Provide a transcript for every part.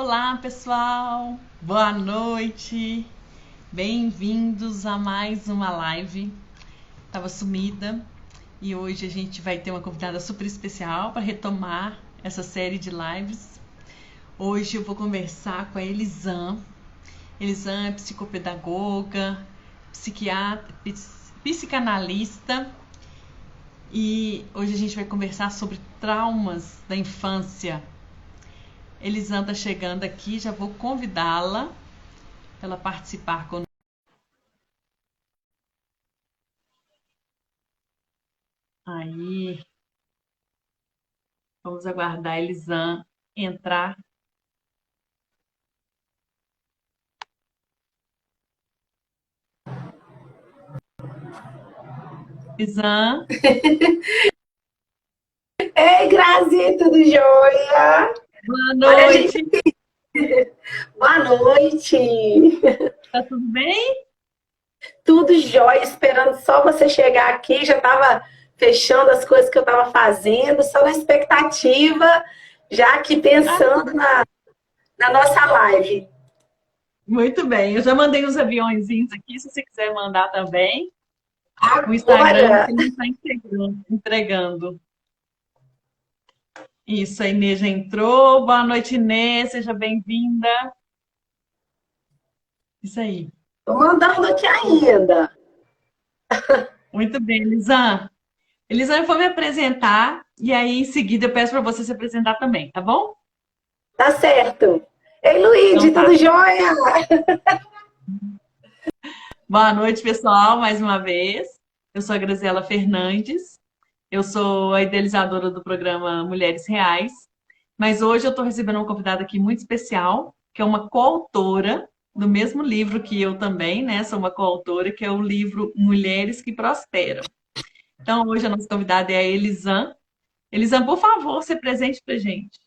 Olá, pessoal. Boa noite. Bem-vindos a mais uma live. Tava sumida e hoje a gente vai ter uma convidada super especial para retomar essa série de lives. Hoje eu vou conversar com a Elisan. Elisan é psicopedagoga, psiquiatra, psicanalista e hoje a gente vai conversar sobre traumas da infância. Elisan está chegando aqui, já vou convidá-la para ela participar conosco. Aí, vamos aguardar a Elisan entrar. Elisan, Ei, Grazi, tudo jóia? boa Olha, gente, noite. boa noite. Tá tudo bem? Tudo jóia, esperando só você chegar aqui. Já estava fechando as coisas que eu estava fazendo, só na expectativa, já aqui pensando na nossa live. Muito bem, eu já mandei uns aviõezinhos aqui, se você quiser mandar também. O Instagram Agora, que não está entregando. Isso, a Inês já entrou. Boa noite, Inês, seja bem-vinda. Isso aí. tô mandando aqui ainda. Muito bem, Elisan. Elisan, eu vou me apresentar e aí em seguida eu peço para você se apresentar também, tá bom? Tá certo. Ei, Então Luíde, tá. tudo jóia? Boa noite, pessoal, mais uma vez. Eu sou a Graziela Fernandes, eu sou a idealizadora do programa Mulheres Reais, mas hoje eu estou recebendo uma convidada aqui muito especial, que é uma coautora do mesmo livro que eu também, né? Sou uma coautora, que é o livro Mulheres que Prosperam. Então, hoje a nossa convidada é a Elisan. Elisan, por favor, se presente pra gente.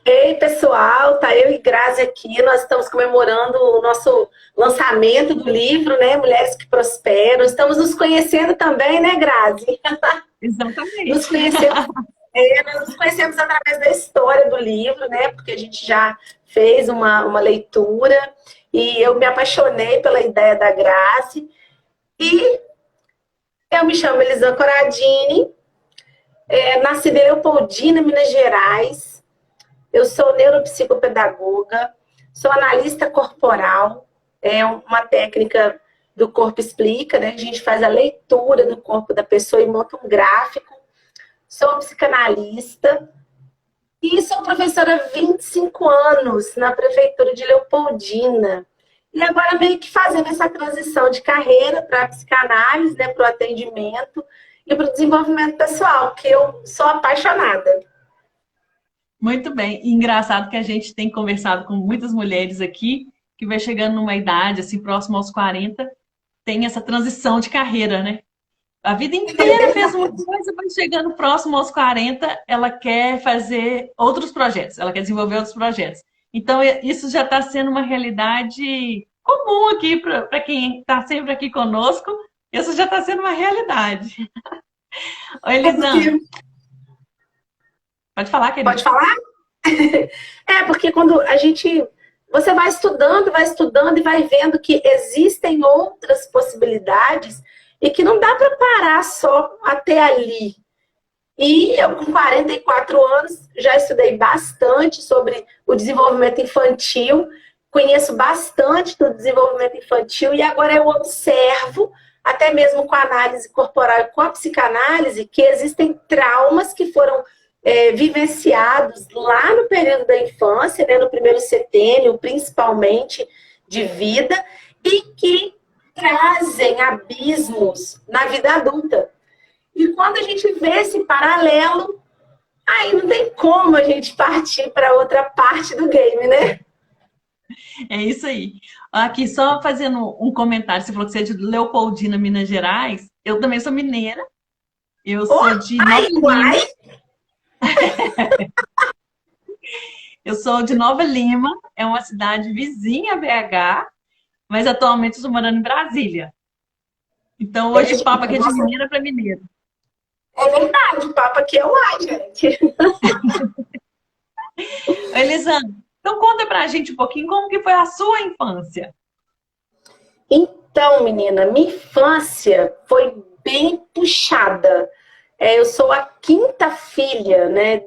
Ei, pessoal, tá eu e Grazi aqui. Nós estamos comemorando o nosso lançamento do livro, né? Mulheres que Prosperam. Estamos nos conhecendo também, né, Grazi? Nos Exatamente. conhecemos, nós nos conhecemos através da história do livro, né? Porque a gente já fez uma leitura e eu me apaixonei pela ideia da Grazi. E eu me chamo Elisan Coradini, nasci em Leopoldina, Minas Gerais. Eu sou neuropsicopedagoga, sou analista corporal, é uma técnica do Corpo Explica, né? A gente faz a leitura do corpo da pessoa e monta um gráfico. Sou psicanalista e sou professora há 25 anos na prefeitura de Leopoldina. E agora meio que fazendo essa transição de carreira para a psicanálise, né, para o atendimento e para o desenvolvimento pessoal, que eu sou apaixonada. Muito bem. E engraçado que a gente tem conversado com muitas mulheres aqui que vai chegando numa idade assim próxima aos 40, tem essa transição de carreira, né? A vida inteira fez uma coisa, vai chegando próximo aos 40, ela quer fazer outros projetos, ela quer desenvolver outros projetos. Então, isso já está sendo uma realidade comum aqui para quem está sempre aqui conosco. Isso já está sendo uma realidade. Oi, É porque, Elisan, pode falar, pode querida. falar? É porque quando a gente, você vai estudando e vai vendo que existem outras possibilidades e que não dá para parar só até ali. E eu, com 44 anos, já estudei bastante sobre o desenvolvimento infantil, conheço bastante do desenvolvimento infantil e agora eu observo, até mesmo com a análise corporal e com a psicanálise, que existem traumas que foram vivenciados lá no período da infância, né, no primeiro setênio, principalmente de vida, e que trazem abismos na vida adulta. E quando a gente vê esse paralelo, aí não tem como a gente partir para outra parte do game, né? É isso aí. Aqui, só fazendo um comentário, você falou que você é de Leopoldina, Minas Gerais. Eu também sou mineira. Eu Oh, sou de Nova ai, Lima. uai! Eu sou de Nova Lima, é uma cidade vizinha a BH, mas atualmente estou morando em Brasília. Então, hoje o papo aqui é de Nossa, mineira para mineiro. é verdade, o papo aqui é uai, gente. Elisandra, então conta pra gente um pouquinho como que foi a sua infância. Então, menina, minha infância foi bem puxada. Eu sou a quinta filha, né,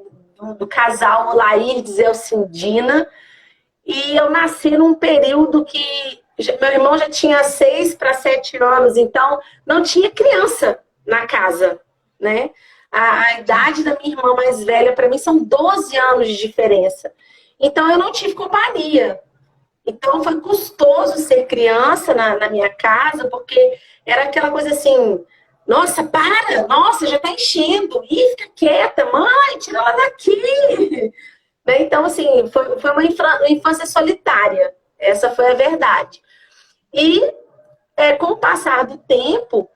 do casal Laírdes e Elcindina, e eu nasci num período que meu irmão já tinha 6 para 7 anos, então não tinha criança na casa, né? A idade da minha irmã mais velha, para mim, são 12 anos de diferença. Então eu não tive companhia. Então foi custoso ser criança na minha casa, porque era aquela coisa assim, nossa, para, nossa, já tá enchendo, ih, fica quieta, mãe, tira ela daqui. Né? Então, assim, foi uma infância solitária, essa foi a verdade. E com o passar do tempo,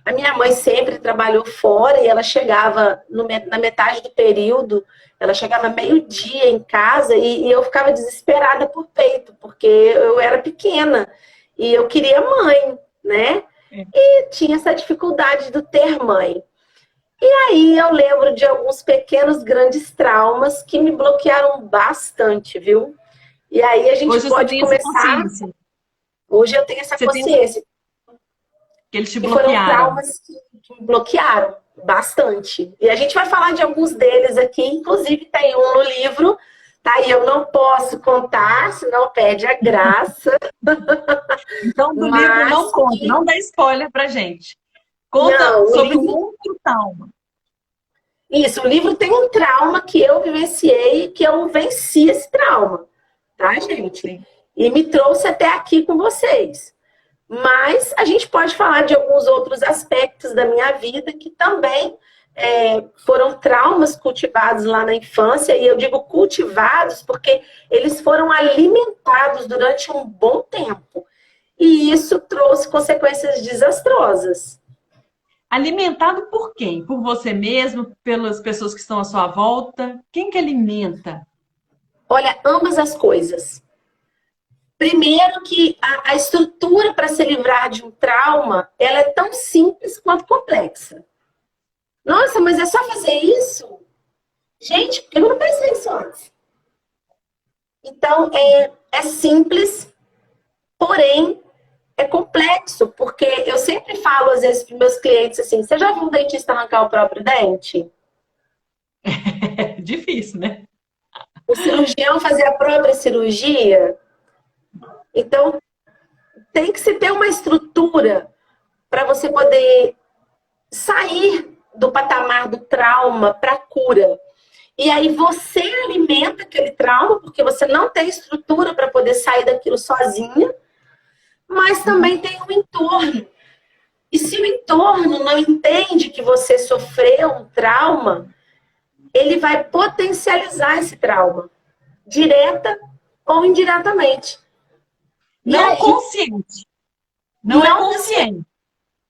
a minha mãe sempre trabalhou fora e ela chegava na metade do período, ela chegava meio-dia em casa e eu ficava desesperada por peito, porque eu era pequena e eu queria mãe, né? E tinha essa dificuldade do ter mãe. E aí eu lembro de alguns pequenos, grandes traumas que me bloquearam bastante, viu? E aí a gente Hoje pode começar... Hoje eu tenho essa consciência. Que eles te bloquearam. Foram traumas que me bloquearam bastante. E a gente vai falar de alguns deles aqui, inclusive tem um no livro, tá? E eu não posso contar, senão perde a graça. Então, do livro não conta, não dá spoiler pra gente. Conta sobre um outro trauma. Isso, o livro tem um trauma que eu vivenciei, que eu venci esse trauma, tá, gente? Sim. E me trouxe até aqui com vocês. Mas a gente pode falar de alguns outros aspectos da minha vida que também foram traumas cultivados lá na infância. E eu digo cultivados porque eles foram alimentados durante um bom tempo. E isso trouxe consequências desastrosas. Alimentado por quem? Por você mesmo? Pelas pessoas que estão à sua volta? Quem que alimenta? Olha, ambas as coisas. Primeiro que a estrutura para se livrar de um trauma, ela é tão simples quanto complexa. Nossa, mas é só fazer isso? Gente, por que eu não pensei nisso antes? Então, é simples, porém, é complexo, porque eu sempre falo, às vezes, para os meus clientes assim, você já viu um dentista arrancar o próprio dente? É difícil, né? O cirurgião fazer a própria cirurgia? Então, tem que se ter uma estrutura para você poder sair do patamar do trauma para a cura. E aí você alimenta aquele trauma, porque você não tem estrutura para poder sair daquilo sozinha, mas também tem um entorno. E se o entorno não entende que você sofreu um trauma, ele vai potencializar esse trauma, direta ou indiretamente. Não consciente. Não é consciente.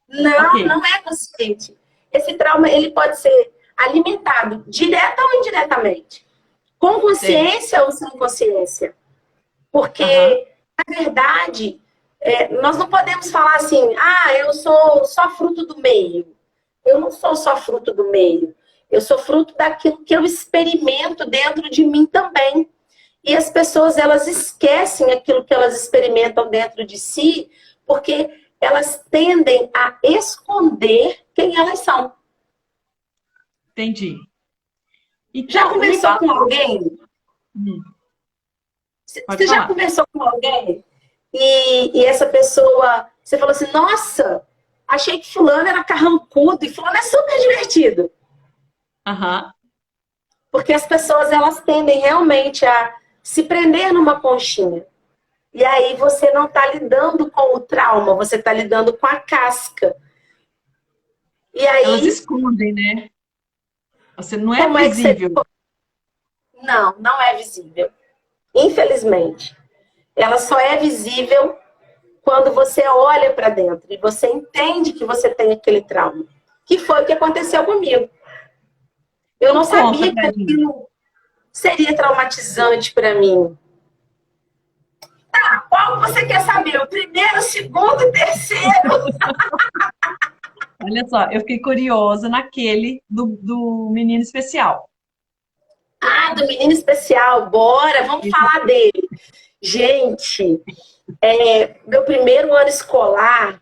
Não é consciente. Esse trauma, ele pode ser alimentado direta ou indiretamente. Com consciência ou sem consciência. Porque, na verdade, nós não podemos falar assim, eu sou só fruto do meio. Eu não sou só fruto do meio. Eu sou fruto daquilo que eu experimento dentro de mim também. E as pessoas, elas esquecem aquilo que elas experimentam dentro de si, porque elas tendem a esconder quem elas são. Entendi. Então, já conversou com alguém? Você já conversou com alguém e essa pessoa, você falou assim, nossa, achei que fulano era carrancudo e fulano é super divertido. Porque as pessoas, elas tendem realmente a se prender numa conchinha. E aí você não está lidando com o trauma, você está lidando com a casca. E aí, elas escondem, né? Você não é visível. Não é visível. Infelizmente. Ela só é visível quando você olha para dentro e você entende que você tem aquele trauma. Que foi o que aconteceu comigo. Eu não sabia que aquilo seria traumatizante para mim. Tá, qual você quer saber? O primeiro, o segundo e o terceiro? Olha só, eu fiquei curiosa naquele do menino especial. do menino especial, bora, vamos falar dele. Gente, meu primeiro ano escolar,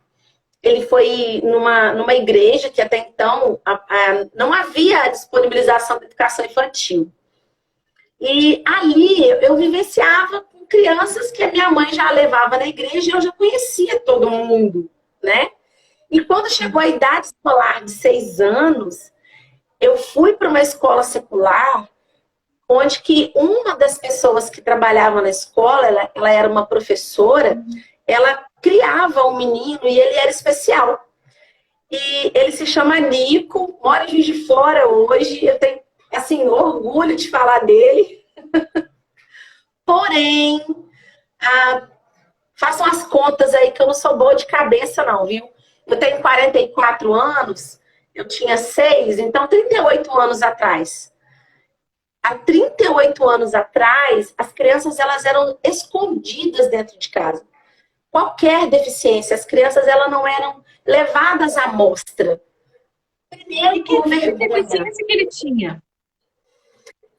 ele foi numa igreja que até então não havia a disponibilização da educação infantil. E ali eu vivenciava com crianças que a minha mãe já levava na igreja e eu já conhecia todo mundo, né? E quando chegou a idade escolar de 6 anos, eu fui para uma escola secular, onde que uma das pessoas que trabalhava na escola, ela era uma professora, ela criava um menino e ele era especial. E ele se chama Nico, mora em Juiz de Fora hoje, eu tenho, assim, orgulho de falar dele. Porém, façam as contas aí que eu não sou boa de cabeça não, viu? Eu tenho 44 anos, eu tinha 6, então 38 anos atrás. Há 38 anos atrás, as crianças elas eram escondidas dentro de casa. Qualquer deficiência, as crianças elas não eram levadas à mostra. Primeiro, por vergonha. Que deficiência que ele tinha?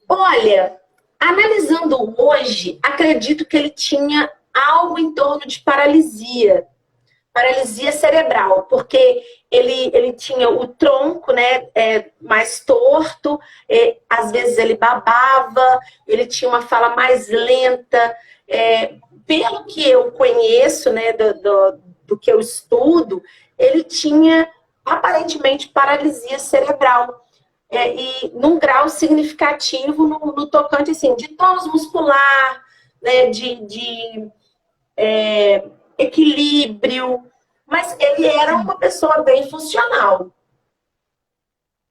Olha, analisando hoje, acredito que ele tinha algo em torno de paralisia cerebral, porque ele tinha o tronco, né, mais torto, às vezes ele babava, ele tinha uma fala mais lenta. Pelo que eu conheço, né, do que eu estudo, ele tinha aparentemente paralisia cerebral. E num grau significativo no tocante assim, de tônus muscular, né, de equilíbrio, mas ele era uma pessoa bem funcional.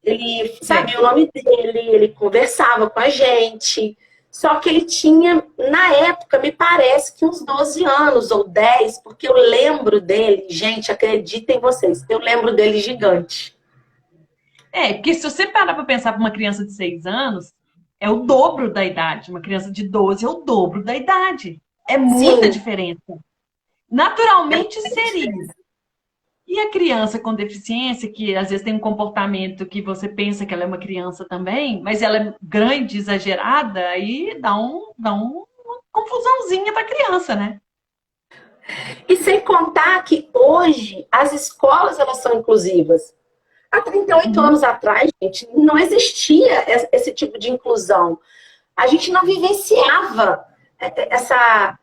Ele sabia o nome dele, ele conversava com a gente, só que ele tinha, na época, me parece que uns 12 anos ou 10, porque eu lembro dele, gente, acreditem vocês, eu lembro dele gigante. Porque se você parar para pensar para uma criança de 6 anos, é o dobro da idade. Uma criança de 12 é o dobro da idade. É muita diferença. Naturalmente seria. E a criança com deficiência, que às vezes tem um comportamento que você pensa que ela é uma criança também, mas ela é grande, exagerada, aí dá uma confusãozinha para a criança, né? E sem contar que hoje as escolas elas são inclusivas. Há 38 anos atrás, gente, não existia esse tipo de inclusão. A gente não vivenciava essa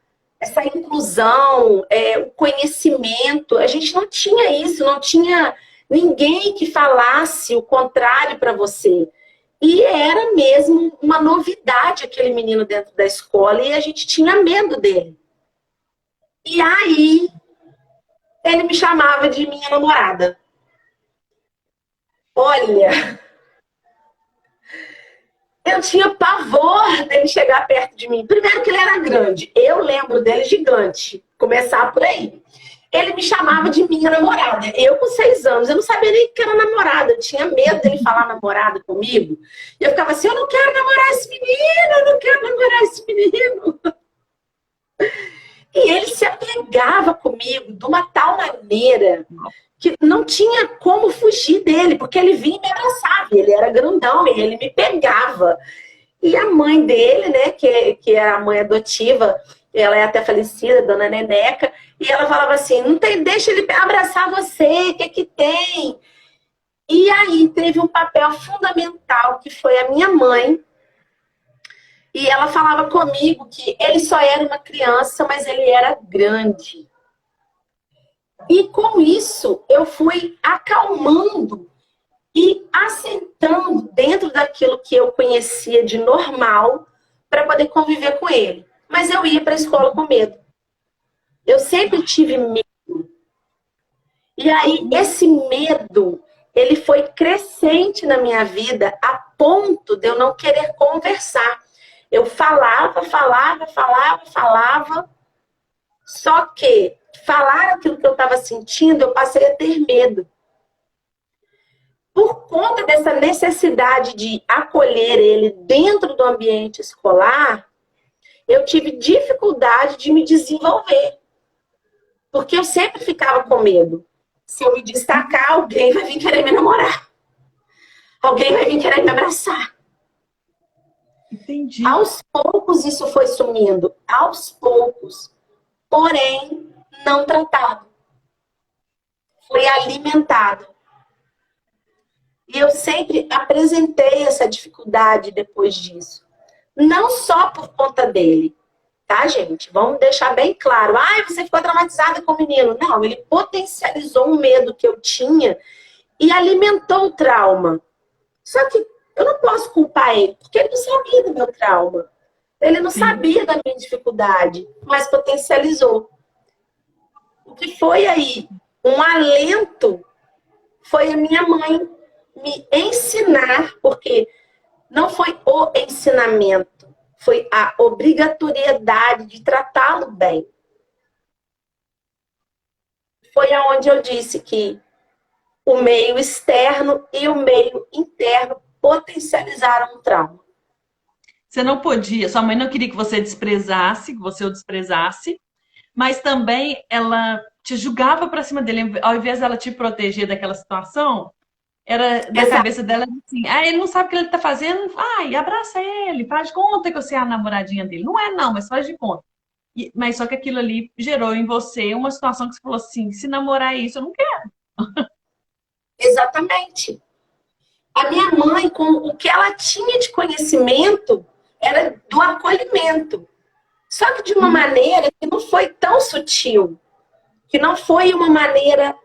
inclusão, o conhecimento. A gente não tinha isso, não tinha ninguém que falasse o contrário para você. E era mesmo uma novidade aquele menino dentro da escola e a gente tinha medo dele. E aí, ele me chamava de minha namorada. Olha, eu tinha pavor dele chegar perto de mim. Primeiro que ele era grande. Eu lembro dele gigante. Começar por aí. Ele me chamava de minha namorada. Eu com 6 anos, eu não sabia nem que era namorada. Eu tinha medo dele falar namorada comigo. E eu ficava assim, eu não quero namorar esse menino, eu não quero namorar esse menino. E ele se apegava comigo de uma tal maneira que não tinha como fugir dele, porque ele vinha e me abraçava, ele era grandão e ele me pegava. E a mãe dele, né, que era a mãe adotiva, ela é até falecida, dona Neneca, e ela falava assim, não tem, deixa ele abraçar você, o que tem? E aí teve um papel fundamental, que foi a minha mãe, e ela falava comigo que ele só era uma criança, mas ele era grande. E com isso, eu fui acalmando e assentando dentro daquilo que eu conhecia de normal para poder conviver com ele. Mas eu ia para a escola com medo. Eu sempre tive medo. E aí, esse medo, ele foi crescente na minha vida a ponto de eu não querer conversar. Eu falava. Só que falar aquilo que eu estava sentindo, eu passei a ter medo. Por conta dessa necessidade de acolher ele dentro do ambiente escolar, eu tive dificuldade de me desenvolver. Porque eu sempre ficava com medo. Se eu me destacar, alguém vai vir querer me namorar. Alguém vai vir querer me abraçar. Entendi. Aos poucos isso foi sumindo, aos poucos, porém não tratado, foi alimentado. E eu sempre apresentei essa dificuldade depois disso. Não só por conta dele, tá, gente? Vamos deixar bem claro. Ah, você ficou traumatizada com o menino. Não, ele potencializou um medo que eu tinha e alimentou o trauma. Só que eu não posso culpar ele, porque ele não sabia do meu trauma. Ele não sabia da minha dificuldade, mas potencializou. O que foi aí um alento foi a minha mãe me ensinar, porque não foi o ensinamento, foi a obrigatoriedade de tratá-lo bem. Foi aonde eu disse que o meio externo e o meio interno potencializaram o trauma. Você não podia, sua mãe não queria que você desprezasse, que você o desprezasse, mas também ela te julgava pra cima dele, ao invés dela te proteger daquela situação, era da Exato. cabeça dela assim, ah, ele não sabe o que ele tá fazendo, vai, abraça ele, faz de conta que você é a namoradinha dele. Não é não, mas faz de conta. Mas só que aquilo ali gerou em você uma situação que você falou assim, se namorar isso, eu não quero. Exatamente. A minha mãe, com o que ela tinha de conhecimento, era do acolhimento. Só que de uma maneira que não foi tão sutil, que não foi uma maneira,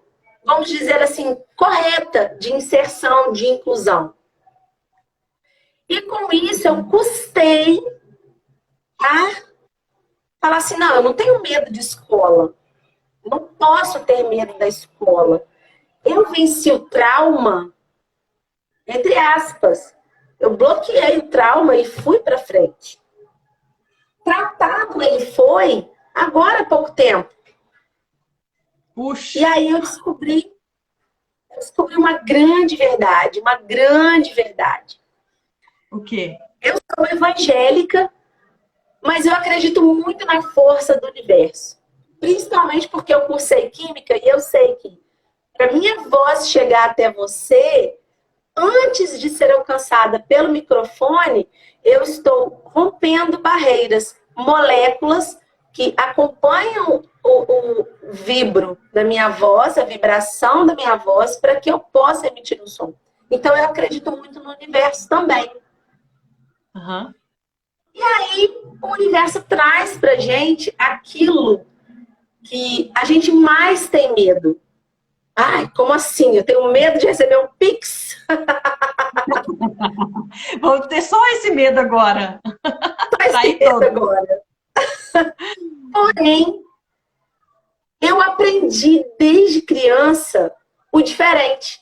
vamos dizer assim, correta de inserção, de inclusão. E com isso eu custei a falar assim, não, eu não tenho medo de escola. Não posso ter medo da escola. Eu venci o trauma, entre aspas. Eu bloqueei o trauma e fui para frente. Tratado ele foi agora há pouco tempo. Puxa, E aí eu descobri uma grande verdade, uma grande verdade. o quê? Eu sou evangélica, mas eu acredito muito na força do universo. Principalmente porque eu cursei química e eu sei que para minha voz chegar até você, antes de ser alcançada pelo microfone, eu estou rompendo barreiras, moléculas que acompanham o vibro da minha voz, a vibração da minha voz, para que eu possa emitir um som. Então, eu acredito muito no universo também. Uhum. E aí, o universo traz pra gente aquilo que a gente mais tem medo. Ai, como assim? Eu tenho medo de receber um Pix? Vou ter só esse medo agora. Faz Sair medo todo. agora. Porém, eu aprendi desde criança o diferente.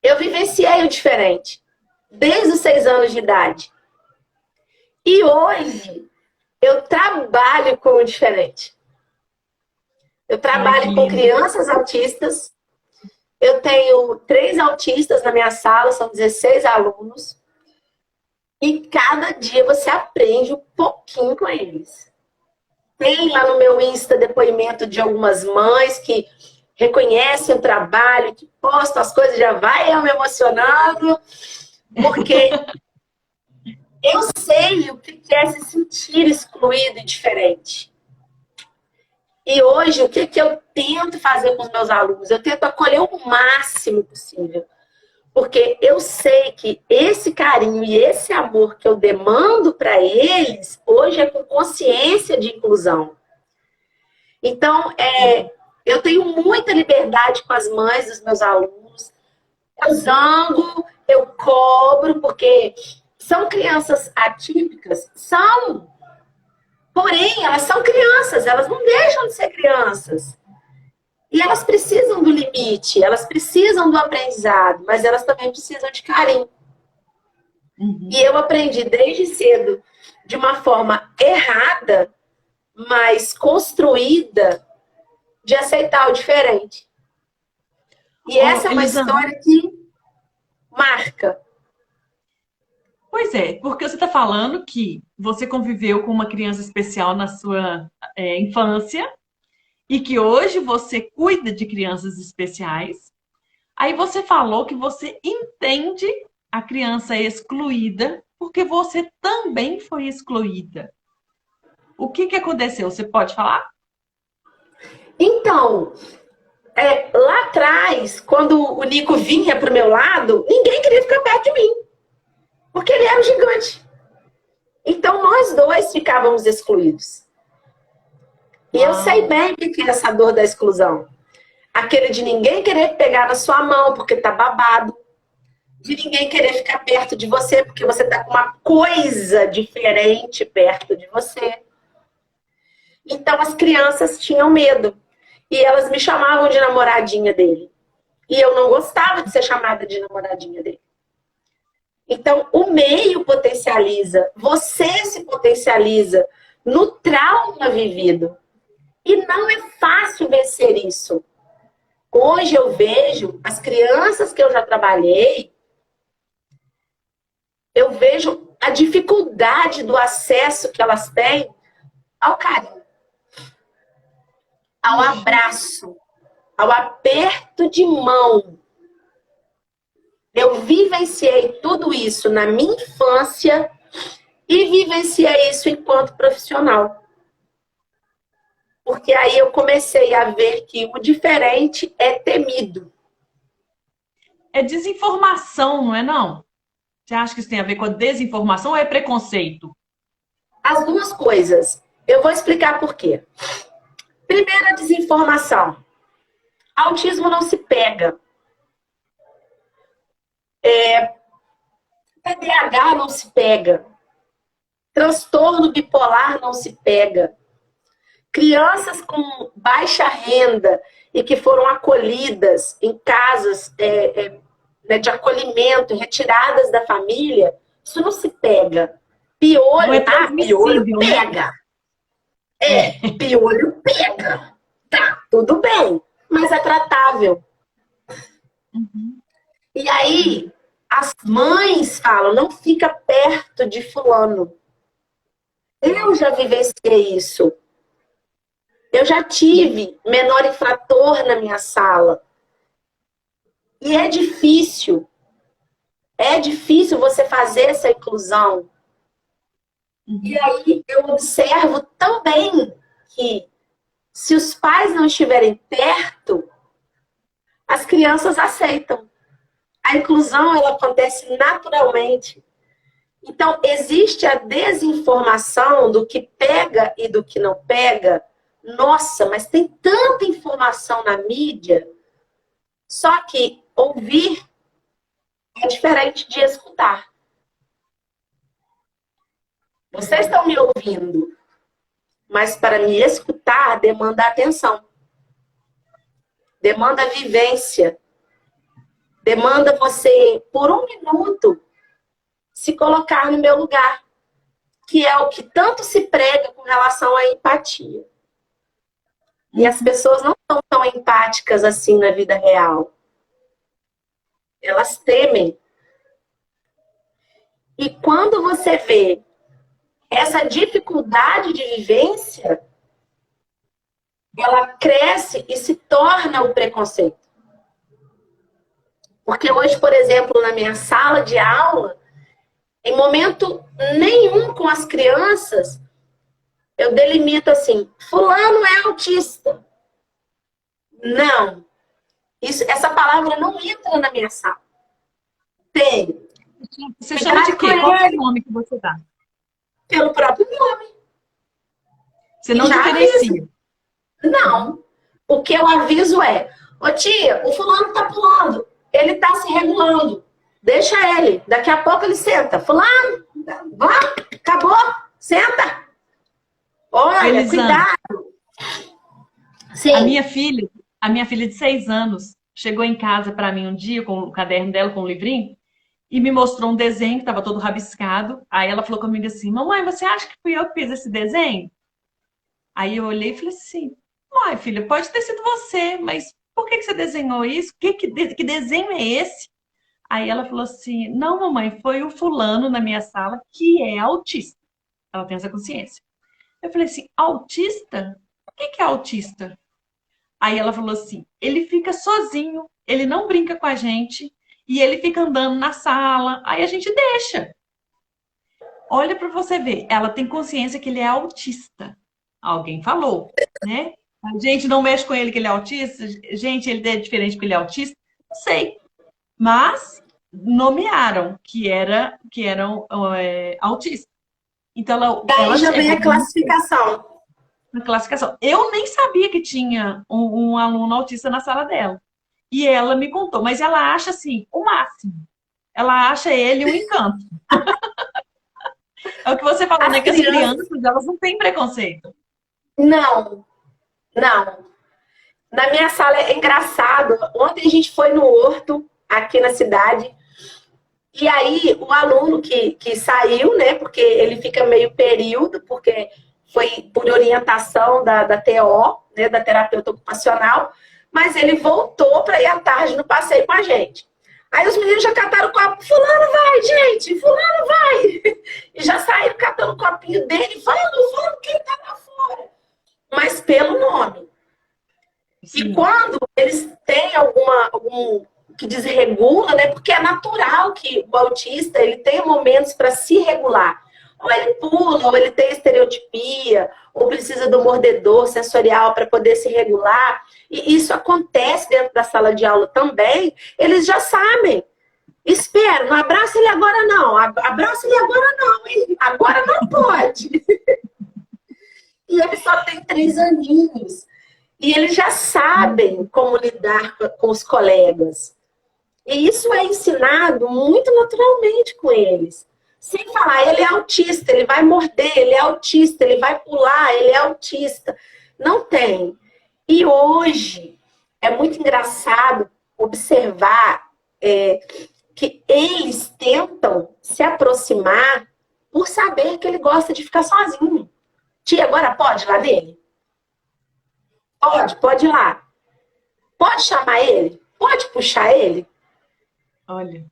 Eu vivenciei o diferente. Desde os 6 anos de idade. E hoje, eu trabalho com o diferente. Eu trabalho com crianças autistas. Eu tenho 3 autistas na minha sala, são 16 alunos. E cada dia você aprende um pouquinho com eles. Tem lá no meu Insta depoimento de algumas mães que reconhecem o trabalho, que postam as coisas, já vai eu me emocionando, porque eu sei o que é se sentir excluído e diferente. E hoje, o que eu tento fazer com os meus alunos? Eu tento acolher o máximo possível. Porque eu sei que esse carinho e esse amor que eu demando para eles, hoje é com consciência de inclusão. Então, eu tenho muita liberdade com as mães dos meus alunos. Eu zango, eu cobro, porque são crianças atípicas? São. Porém, elas são crianças, elas não deixam de ser crianças. E elas precisam do limite, elas precisam do aprendizado, mas elas também precisam de carinho. E eu aprendi desde cedo, de uma forma errada, mas construída, de aceitar o diferente. E essa é uma história que marca. Pois é, porque você está falando que você conviveu com uma criança especial na sua infância e que hoje você cuida de crianças especiais. Aí você falou que você entende a criança excluída porque você também foi excluída. O que aconteceu? Você pode falar? Então, lá atrás, quando o Nico vinha pro meu lado, ninguém queria ficar perto de mim, porque ele era um gigante. Então, nós dois ficávamos excluídos. E eu sei bem o que é essa dor da exclusão. Aquele de ninguém querer pegar na sua mão porque tá babado. De ninguém querer ficar perto de você porque você tá com uma coisa diferente perto de você. Então, as crianças tinham medo. E elas me chamavam de namoradinha dele. E eu não gostava de ser chamada de namoradinha dele. Então, o meio potencializa. Você se potencializa no trauma vivido. E não é fácil vencer isso. Hoje eu vejo as crianças que eu já trabalhei, eu vejo a dificuldade do acesso que elas têm ao carinho, ao abraço, ao aperto de mão. Eu vivenciei tudo isso na minha infância e vivenciei isso enquanto profissional. Porque aí eu comecei a ver que o diferente é temido. É desinformação, não é não? Você acha que isso tem a ver com a desinformação ou é preconceito? As duas coisas. Eu vou explicar por quê. Primeira desinformação. Autismo não se pega. TDAH não se pega. Transtorno bipolar não se pega. Crianças com baixa renda e que foram acolhidas em casas de acolhimento, retiradas da família, isso não se pega. Piolho, piolho pega. Piolho pega. Tá, tudo bem, mas é tratável. Uhum. E aí, as mães falam, não fica perto de fulano. Eu já vivenciei isso. Eu já tive menor infrator na minha sala. E é difícil. É difícil você fazer essa inclusão. E aí eu observo também que se os pais não estiverem perto, as crianças aceitam. A inclusão, ela acontece naturalmente. Então, existe a desinformação do que pega e do que não pega. Nossa, mas tem tanta informação na mídia. Só que ouvir é diferente de escutar. Vocês estão me ouvindo, mas para me escutar demanda atenção. Demanda vivência. Demanda você, por um minuto, se colocar no meu lugar. Que é o que tanto se prega com relação à empatia. E as pessoas não são tão empáticas assim na vida real. Elas temem. E quando você vê essa dificuldade de vivência, ela cresce e se torna o preconceito. Porque hoje, por exemplo, na minha sala de aula, em momento nenhum com as crianças, eu delimito assim, fulano é autista. Não. Essa palavra não entra na minha sala. Tem. Você chama de quê? Qual é o nome que você dá? Pelo próprio nome. Você não diferencia? Não. O que eu aviso é, ô tia, o fulano tá pulando. Ele tá se regulando. Deixa ele. Daqui a pouco ele senta. Fulano, acabou. Senta. Olha, Elisana, cuidado. Sim. A minha filha de 6 anos chegou em casa para mim um dia com o caderno dela, com o livrinho, e me mostrou um desenho que estava todo rabiscado. Aí ela falou comigo assim, mamãe, você acha que fui eu que fiz esse desenho? Aí eu olhei e falei assim, mãe, filha, pode ter sido você, mas por que você desenhou isso? Que desenho é esse? Aí ela falou assim, não, mamãe, foi o fulano na minha sala que é autista. Ela tem essa consciência. Eu falei assim, autista? O que é autista? Aí ela falou assim, ele fica sozinho, ele não brinca com a gente, e ele fica andando na sala, aí a gente deixa. olha para você ver, ela tem consciência que ele é autista. Alguém falou, né? A gente não mexe com ele que ele é autista. Gente, ele é diferente porque ele é autista. Não sei. Mas nomearam que eram autistas. Então Daí ela já vem chegou a classificação. na classificação. Eu nem sabia que tinha um aluno autista na sala dela. E ela me contou, mas ela acha assim, o máximo. Ela acha ele um encanto. É o que você falou, As né? Que as crianças, crianças, elas não têm preconceito. não, não. Na minha sala é engraçado. Ontem a gente foi no Horto, aqui na cidade, e aí o aluno que saiu, né? Porque ele fica meio período, porque foi por orientação da TO, né, da terapeuta ocupacional, mas ele voltou para ir à tarde no passeio com a gente. Aí os meninos já cataram o copo, fulano vai, gente, fulano vai. E já saíram catando o copinho dele, vamos, que ele tá lá fora. Mas pelo nome. E Sim. quando eles têm algum que desregula, né? Porque é natural que o autista ele tenha momentos para se regular. Ou ele pula, ou ele tem estereotipia, ou precisa do mordedor sensorial para poder se regular. E isso acontece dentro da sala de aula também. Eles já sabem. Espera, não abraça ele agora não. Abraça ele agora não, hein? Agora não pode. E ele só tem 3 aninhos. E eles já sabem como lidar com os colegas. E isso é ensinado muito naturalmente com eles. Sem falar, ele é autista, ele vai morder, ele é autista, ele vai pular, ele é autista. Não tem. E hoje é muito engraçado observar que eles tentam se aproximar por saber que ele gosta de ficar sozinho. Tia, agora pode ir lá nele? Pode ir lá. Pode chamar ele? Pode puxar ele? Olha.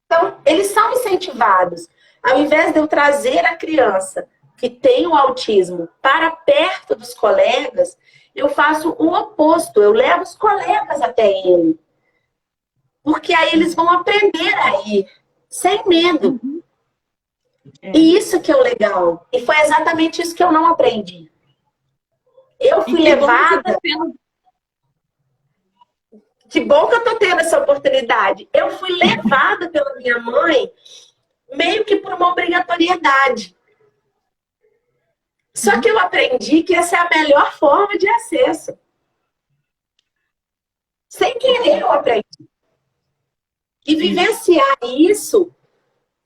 Então, eles são incentivados. Ao invés de eu trazer a criança que tem o autismo para perto dos colegas, eu faço o oposto. Eu levo os colegas até ele. Porque aí eles vão aprender a ir, sem medo. É. E isso que é o legal. E foi exatamente isso que eu não aprendi. Eu fui levada. Que bom que eu tô tendo essa oportunidade. Eu fui levada pela minha mãe meio que por uma obrigatoriedade. Só que eu aprendi que essa é a melhor forma de acesso. Sem querer eu aprendi. E vivenciar isso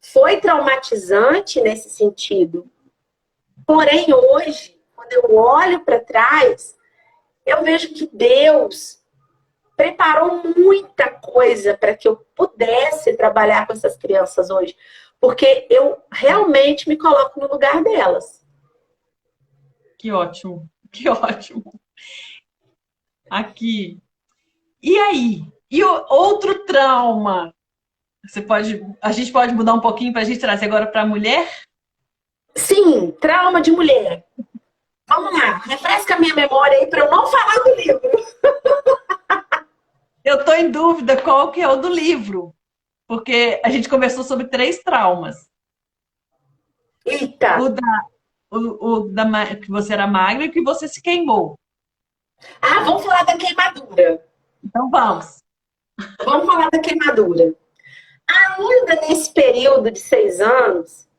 foi traumatizante nesse sentido. Porém, hoje, quando eu olho para trás, eu vejo que Deus preparou muita coisa para que eu pudesse trabalhar com essas crianças hoje. Porque eu realmente me coloco no lugar delas. Que ótimo, que ótimo. Aqui. E aí? E outro trauma? A gente pode mudar um pouquinho para a gente trazer agora para a mulher? Sim, trauma de mulher. Vamos lá, refresca a minha memória aí para eu não falar do livro. Eu estou em dúvida qual que é o do livro, porque a gente conversou sobre 3 traumas. Eita! Que você era magra e que você se queimou. Ah, vamos falar da queimadura. Então vamos. Vamos falar da queimadura. Ainda nesse período de 6 anos,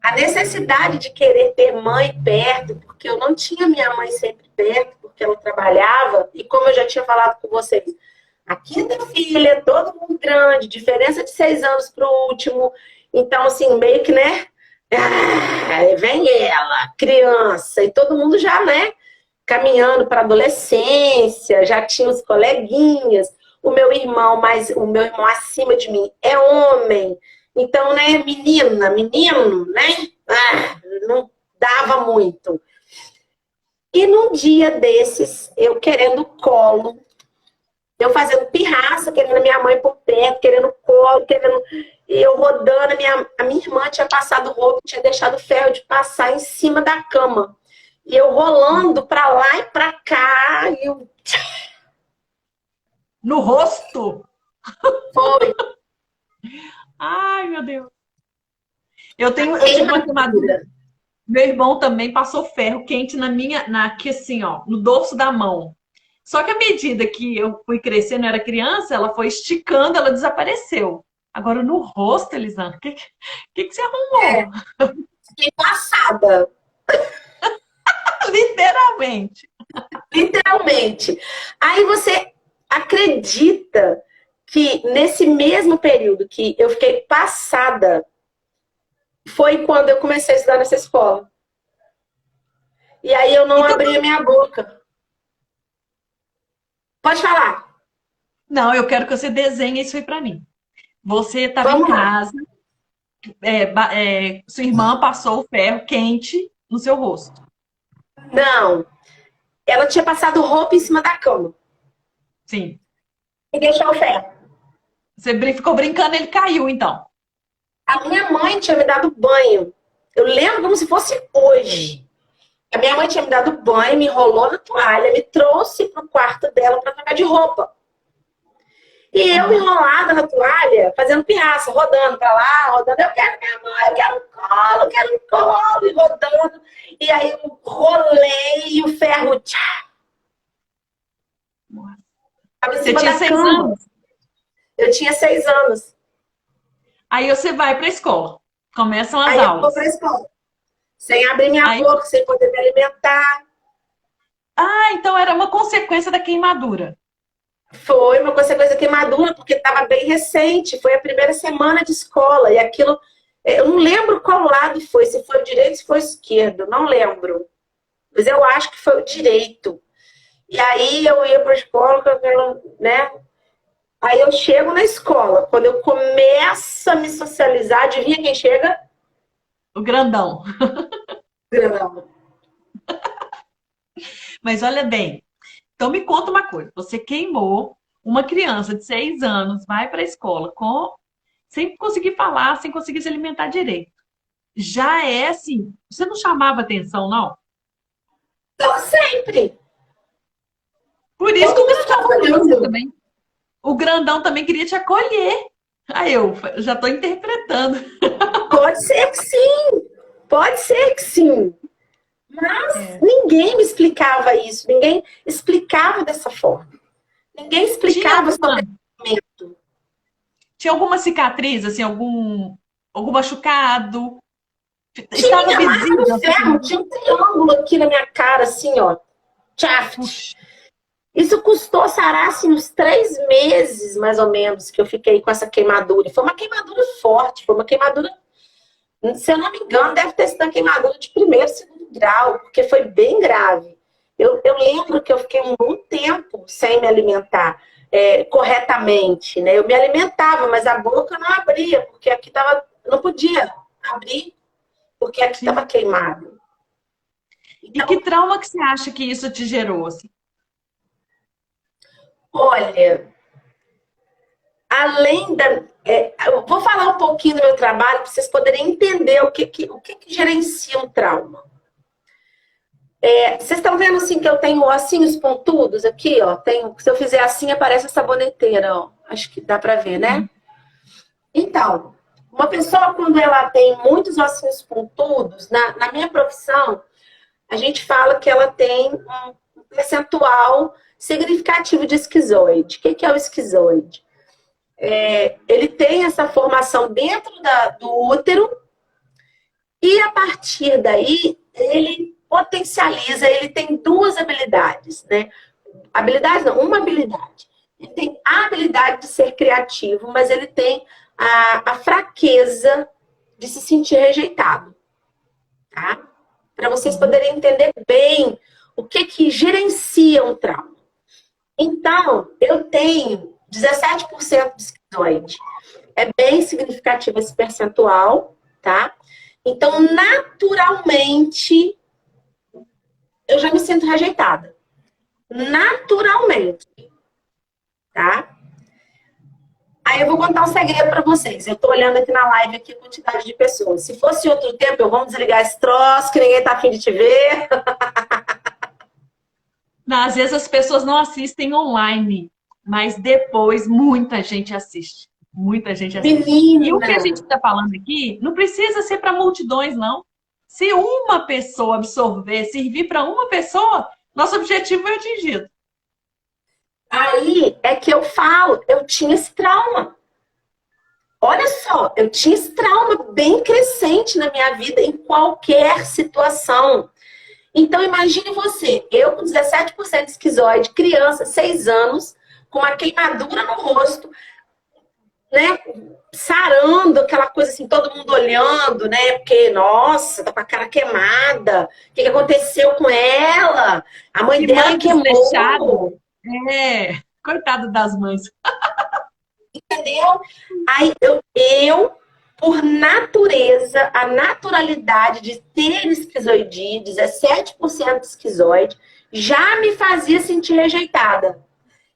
a necessidade de querer ter mãe perto, porque eu não tinha minha mãe sempre perto, porque ela trabalhava, e como eu já tinha falado com vocês, a quinta filha, todo mundo grande, diferença de 6 anos para o último, então assim, meio que, né, vem ela, criança, e todo mundo já, né, caminhando para a adolescência, já tinha os coleguinhas, o meu irmão acima de mim é homem, então, né, menino, né, não dava muito. E num dia desses, eu querendo colo, eu fazendo pirraça, querendo a minha mãe por perto, querendo colo, e eu rodando, a minha irmã tinha passado roupa, tinha deixado ferro de passar em cima da cama. E eu rolando pra lá e pra cá, e eu... No rosto? Foi. Ai, meu Deus. Eu tive uma queimadura. Meu irmão também passou ferro quente aqui assim, ó, no dorso da mão. Só que à medida que eu fui crescendo, eu era criança, ela foi esticando, ela desapareceu. Agora no rosto, Elisandra, o que você É, arrumou? fiquei passada, Literalmente. literalmente. Aí você acredita que nesse mesmo período que eu fiquei passada, foi quando eu comecei a estudar nessa escola. E aí eu não Então, abri a minha boca. Pode falar. não, eu quero que você desenhe isso aí pra mim. Você estava em Vamos lá. casa, sua irmã passou o ferro quente no seu rosto. Não. Ela tinha passado roupa em cima da cama. Sim. E deixou o ferro. Você ficou brincando, ele caiu, então. A minha mãe tinha me dado banho. Eu lembro como se fosse hoje. A minha mãe tinha me dado banho, me enrolou na toalha, me trouxe pro quarto dela para trocar de roupa. E eu enrolada na toalha, fazendo pirraça, rodando pra lá, rodando. Eu quero minha mãe, eu quero um colo, e rodando. E aí eu rolei e o ferro. Tchá, tava em Você cima tinha da 6 cama. anos. Eu tinha 6 anos. Aí você vai para a escola. Começam as Aí eu vou pra aulas. escola. Sem abrir minha Aí, boca, sem poder me alimentar. então era uma consequência da queimadura. Foi uma consequência queimadura, porque estava bem recente. Foi a primeira semana de escola. E aquilo, eu não lembro qual lado foi, se foi o direito, se foi o esquerdo, não lembro. Mas eu acho que foi o direito. E aí eu ia para a escola, né? Aí eu chego na escola. Quando eu começo a me socializar, adivinha quem chega? O grandão. Grandão. Mas olha bem. Então me conta uma coisa. Você queimou uma criança de 6 anos, vai para a escola sem conseguir falar, sem conseguir se alimentar direito. Já é assim. Você não chamava atenção, não? Então, sempre. Por isso que Todo o mundo grandão ficava foi você olhando. também. O grandão também queria te acolher. Aí eu já estou interpretando. Pode ser que sim. Pode ser que sim. Mas É. ninguém me explicava isso. Ninguém explicava dessa forma. Ninguém Tinha explicava alguma, sobre momento. tinha alguma cicatriz, assim, algum machucado? Estava Tinha marca visível? do ferro, tinha um triângulo aqui na minha cara, assim, ó. Shaft. Puxa, Isso custou sarar, assim, uns 3 meses, mais ou menos, que eu fiquei com essa queimadura. Foi uma queimadura forte, foi uma queimadura, se eu não me engano, deve ter sido uma queimadura de primeiro, segundo grau, porque foi bem grave. Eu lembro que eu fiquei um bom tempo sem me alimentar corretamente, né? Eu me alimentava, mas a boca não abria, porque aqui tava, não podia abrir, porque aqui estava sim. queimado. E Então, que trauma que você acha que isso te gerou, assim? olha, além da. Eu vou falar um pouquinho do meu trabalho para vocês poderem entender o que gerencia um trauma. Vocês estão vendo assim que eu tenho ossinhos pontudos aqui, ó. Se eu fizer assim, aparece a saboneteira, ó. Acho que dá para ver, né? Então, uma pessoa, quando ela tem muitos ossinhos pontudos, na minha profissão, a gente fala que ela tem um percentual significativo de esquizoide. O que é o esquizoide? Ele tem essa formação dentro do útero e a partir daí ele potencializa, ele tem duas habilidades, né? Habilidades não, uma habilidade. Ele tem a habilidade de ser criativo, mas ele tem a fraqueza de se sentir rejeitado, tá? Para vocês poderem entender bem o que gerencia um trauma. Então, eu tenho 17% de esquizoide. É bem significativo esse percentual, tá? Então, naturalmente, eu já me sinto rejeitada. Naturalmente, tá? Aí eu vou contar um segredo para vocês. Eu tô olhando aqui na live aqui a quantidade de pessoas. Se fosse outro tempo, eu vou desligar esse troço, que ninguém tá afim de te ver. Não, às vezes as pessoas não assistem online, mas depois muita gente assiste. Muita gente assim. E o que a Menina, gente está falando aqui não precisa ser para multidões, não. Se uma pessoa absorver, servir para uma pessoa, nosso objetivo é atingido. aí é que eu falo, eu tinha esse trauma. Olha só, eu tinha esse trauma bem crescente na minha vida, em qualquer situação. Então, imagine você, eu com 17% de esquizoide, criança, 6 anos, com uma queimadura no rosto, né? Sarando, aquela coisa assim, todo mundo olhando, né? Porque, nossa, tá com a cara queimada. O que que aconteceu com ela? A mãe Que dela mãe desleixada. queimou. É, coitado das mães. Entendeu? Aí por natureza, a naturalidade de ter esquizoidia, 17% de esquizoide, já me fazia sentir rejeitada.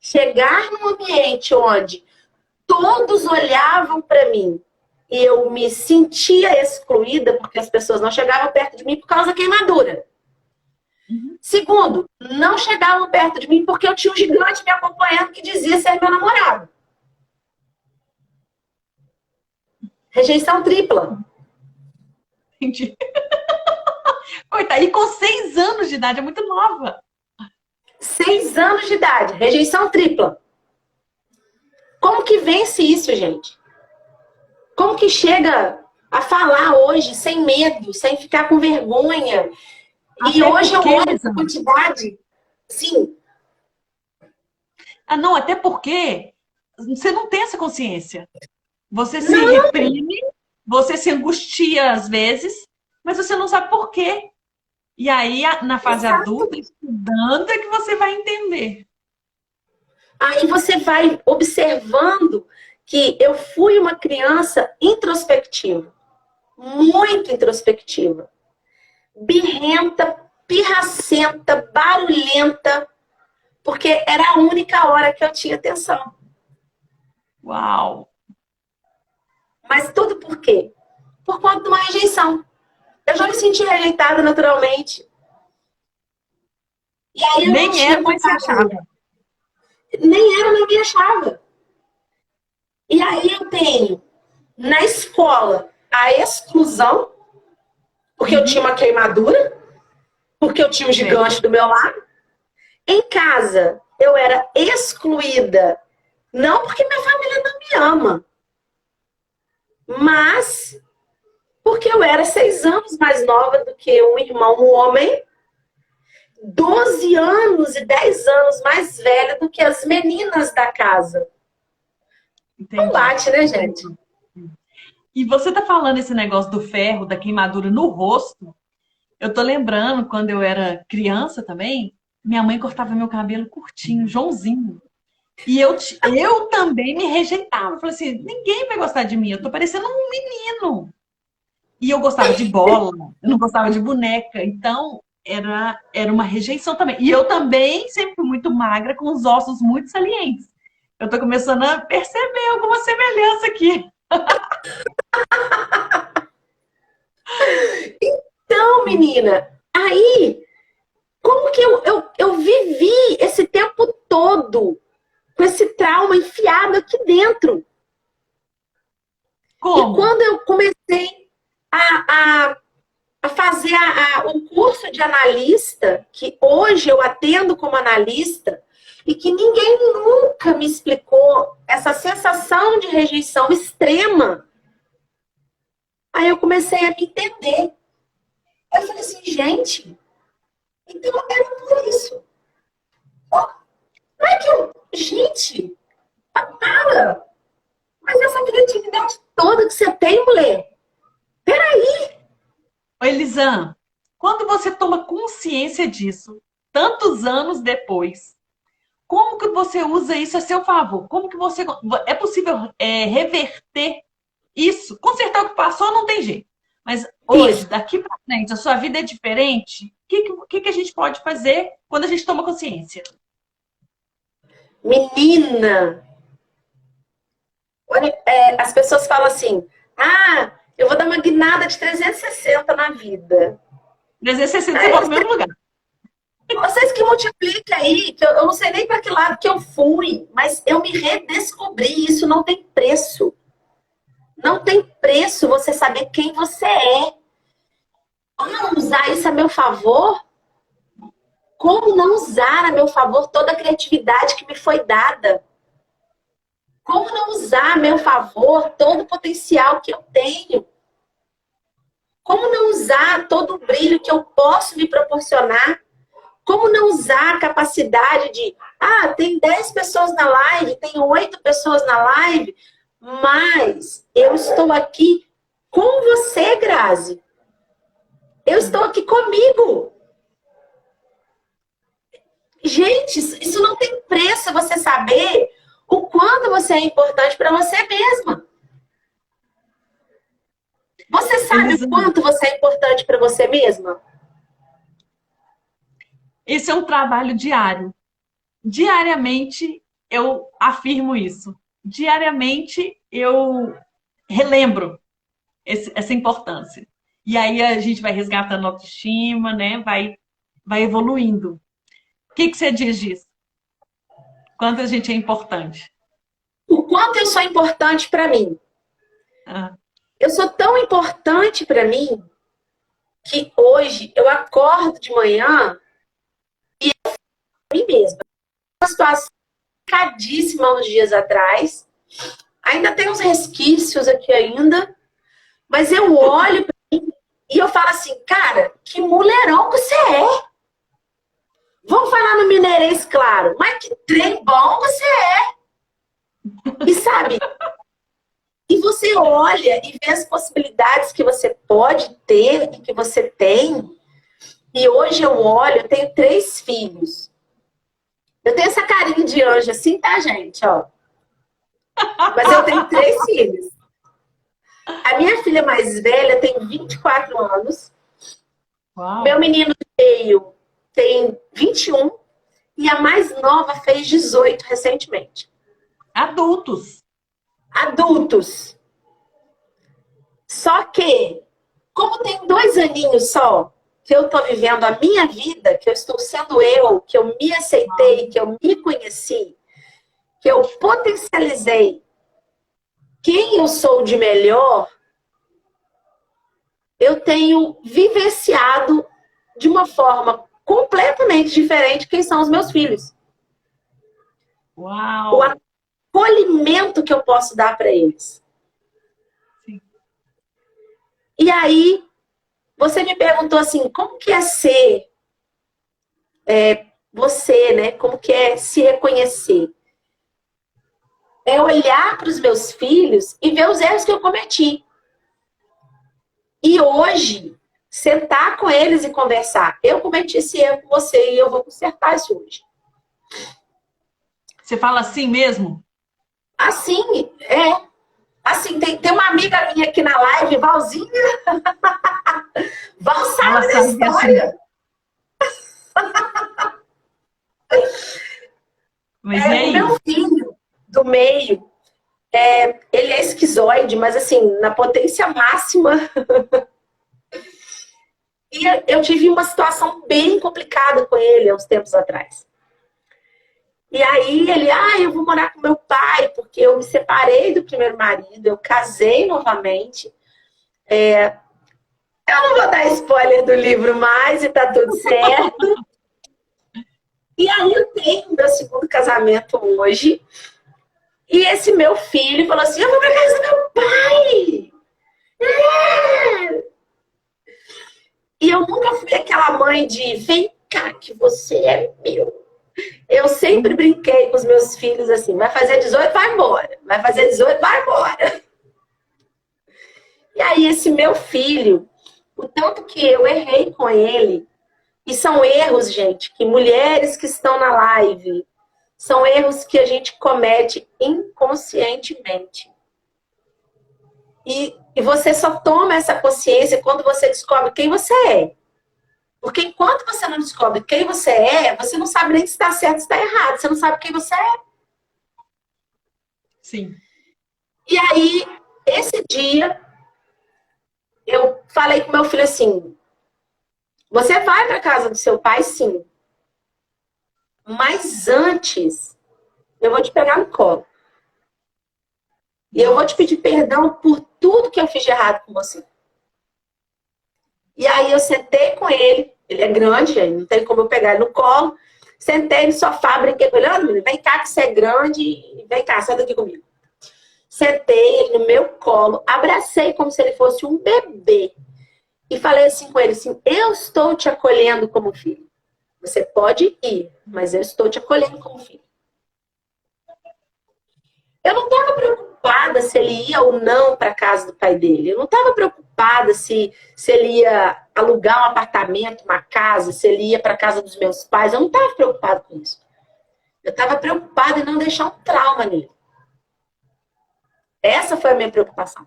Chegar num ambiente onde todos olhavam para mim e eu me sentia excluída porque as pessoas não chegavam perto de mim por causa da queimadura. Segundo, não chegavam perto de mim porque eu tinha um gigante me acompanhando que dizia ser meu namorado. Rejeição tripla. Entendi. Coitada, e com 6 anos de idade, é muito nova. 6 anos de idade, rejeição tripla. Como que vence isso, gente? Como que chega a falar hoje sem medo, sem ficar com vergonha? E Até hoje eu porque, olho essa quantidade, sim. não, até porque você não tem essa consciência. Você se Não, reprime, você se angustia às vezes, mas você não sabe por quê. E aí, na fase exato. adulta, estudando, é que você vai entender. Aí você vai observando que eu fui uma criança introspectiva, muito introspectiva, birrenta, pirracenta, barulhenta, porque era a única hora que eu tinha atenção. Uau! Mas tudo por quê? Por conta de uma rejeição. Eu já me senti rejeitada naturalmente. E aí eu não Nem tinha era, mas se companhia. achava. Nem era, não me achava. E aí eu tenho, na escola, a exclusão, porque eu tinha uma queimadura, porque eu tinha um gigante do meu lado. Em casa, eu era excluída, não porque minha família não me ama, mas porque eu era 6 anos mais nova do que um irmão, um homem, 12 anos e 10 anos mais velha do que as meninas da casa. Não Entendi. bate, né, gente? E você tá falando esse negócio do ferro, da queimadura no rosto. Eu tô lembrando, quando eu era criança também, minha mãe cortava meu cabelo curtinho, Joãozinho. E eu também me rejeitava. Eu falei assim, ninguém vai gostar de mim, eu tô parecendo um menino. E eu gostava de bola, eu não gostava de boneca. Então, era uma rejeição também. E eu também sempre fui muito magra, com os ossos muito salientes. Eu tô começando a perceber alguma semelhança aqui. Então, menina, aí, como que eu vivi esse tempo todo com esse trauma enfiado aqui dentro? E Como? quando eu comecei a fazer o curso de analista, que hoje eu atendo como analista, e que ninguém nunca me explicou essa sensação de rejeição extrema, aí eu comecei a me entender. Eu falei assim, gente, então era por isso. Não é que eu. Gente, para! Mas essa criatividade toda que você tem, mulher, peraí. Ô, Elisan, quando você toma consciência disso, tantos anos depois, como que você usa isso a seu favor? Como que você... É possível reverter isso? Consertar o que passou não tem jeito. Mas hoje, Isso. daqui para frente, a sua vida é diferente? O que a gente pode fazer quando a gente toma consciência? Menina, olha, as pessoas falam assim, ah, eu vou dar uma guinada de 360 na vida. 360 você Aí volta no você, mesmo lugar. Vocês que multiplicam aí, que eu não sei nem para que lado que eu fui, mas eu me redescobri. Isso não tem preço. Não tem preço você saber quem você é. Como não usar isso a meu favor? Como não usar a meu favor toda a criatividade que me foi dada? Como não usar a meu favor todo o potencial que eu tenho? Como não usar todo o brilho que eu posso me proporcionar? Como não usar a capacidade de, tem 10 pessoas na live, tem 8 pessoas na live, mas eu estou aqui com você, Grazi. Eu estou aqui comigo. Gente, isso não tem preço, você saber o quanto você é importante para você mesma. Você sabe o quanto você é importante para você mesma? Esse é um trabalho diário. Diariamente eu afirmo isso. Diariamente eu relembro essa importância. E aí a gente vai resgatando a autoestima, né? Vai evoluindo. O que você diz disso? Quanto a gente é importante? O quanto eu sou importante para mim. Eu sou tão importante para mim que hoje eu acordo de manhã e eu mim mesma. Uma situação complicadíssima uns dias atrás. Ainda tem uns resquícios aqui ainda. Mas eu olho pra mim e eu falo assim, cara, que mulherão que você é. Vamos falar no mineirês, claro. Mas que trem bom você é. E sabe, e você olha e vê as possibilidades que você pode ter e que você tem. E hoje eu olho, eu tenho 3 filhos. Eu tenho essa carinha de anjo assim, tá, gente? Ó. Mas eu tenho 3 filhos. A minha filha mais velha tem 24 anos. Uau. Meu menino meio tem 21. E a mais nova fez 18 recentemente. Adultos. Adultos. Só que, como tem 2 aninhos só, que eu tô vivendo a minha vida, que eu estou sendo eu, que eu me aceitei, que eu me conheci, que eu potencializei quem eu sou de melhor, eu tenho vivenciado de uma forma completamente diferente quem são os meus filhos. Uau! O acolhimento que eu posso dar para eles. Sim. E aí, você me perguntou assim, como que é ser você, né? Como que é se reconhecer? É olhar para os meus filhos e ver os erros que eu cometi. E hoje, sentar com eles e conversar. Eu cometi esse erro com você e eu vou consertar isso hoje. Você fala assim mesmo? Assim, Assim, tem uma amiga minha aqui na live, Valzinha. Val sabe da história. Mas e aí? O meu filho do meio, ele é esquizoide, mas assim, na potência máxima. E eu tive uma situação bem complicada com ele há uns tempos atrás. E aí ele, eu vou morar com meu pai, porque eu me separei do primeiro marido, eu casei novamente. Eu não vou dar spoiler do livro mais e tá tudo certo. E aí eu tenho meu segundo casamento hoje. E esse meu filho falou assim, eu vou pra casa do meu pai! E eu nunca fui aquela mãe de, vem cá que você é meu. Eu sempre brinquei com os meus filhos assim, vai fazer 18, vai embora. Vai fazer 18, vai embora. E aí esse meu filho, o tanto que eu errei com ele, e são erros, gente, que mulheres que estão na live, são erros que a gente comete inconscientemente. E você só toma essa consciência quando você descobre quem você é. Porque enquanto você não descobre quem você é, você não sabe nem se está certo ou se está errado. Você não sabe quem você é. Sim. E aí, esse dia, eu falei com meu filho assim, você vai para casa do seu pai, sim. Mas antes, eu vou te pegar no colo. E eu vou te pedir perdão por tudo que eu fiz de errado com você. E aí eu sentei com ele. Ele é grande, gente, não tem como eu pegar ele no colo. Sentei no sofá, brinquei com ele. Olha, menino, vem cá que você é grande. Vem cá, senta aqui comigo. Sentei ele no meu colo, abracei como se ele fosse um bebê. E falei assim com ele, assim, eu estou te acolhendo como filho. Você pode ir, mas eu estou te acolhendo como filho. Eu não estava preocupada se ele ia ou não para a casa do pai dele. Eu não estava preocupada se ele ia alugar um apartamento, uma casa, se ele ia para a casa dos meus pais. Eu não estava preocupada com isso. Eu estava preocupada em não deixar um trauma nele. Essa foi a minha preocupação.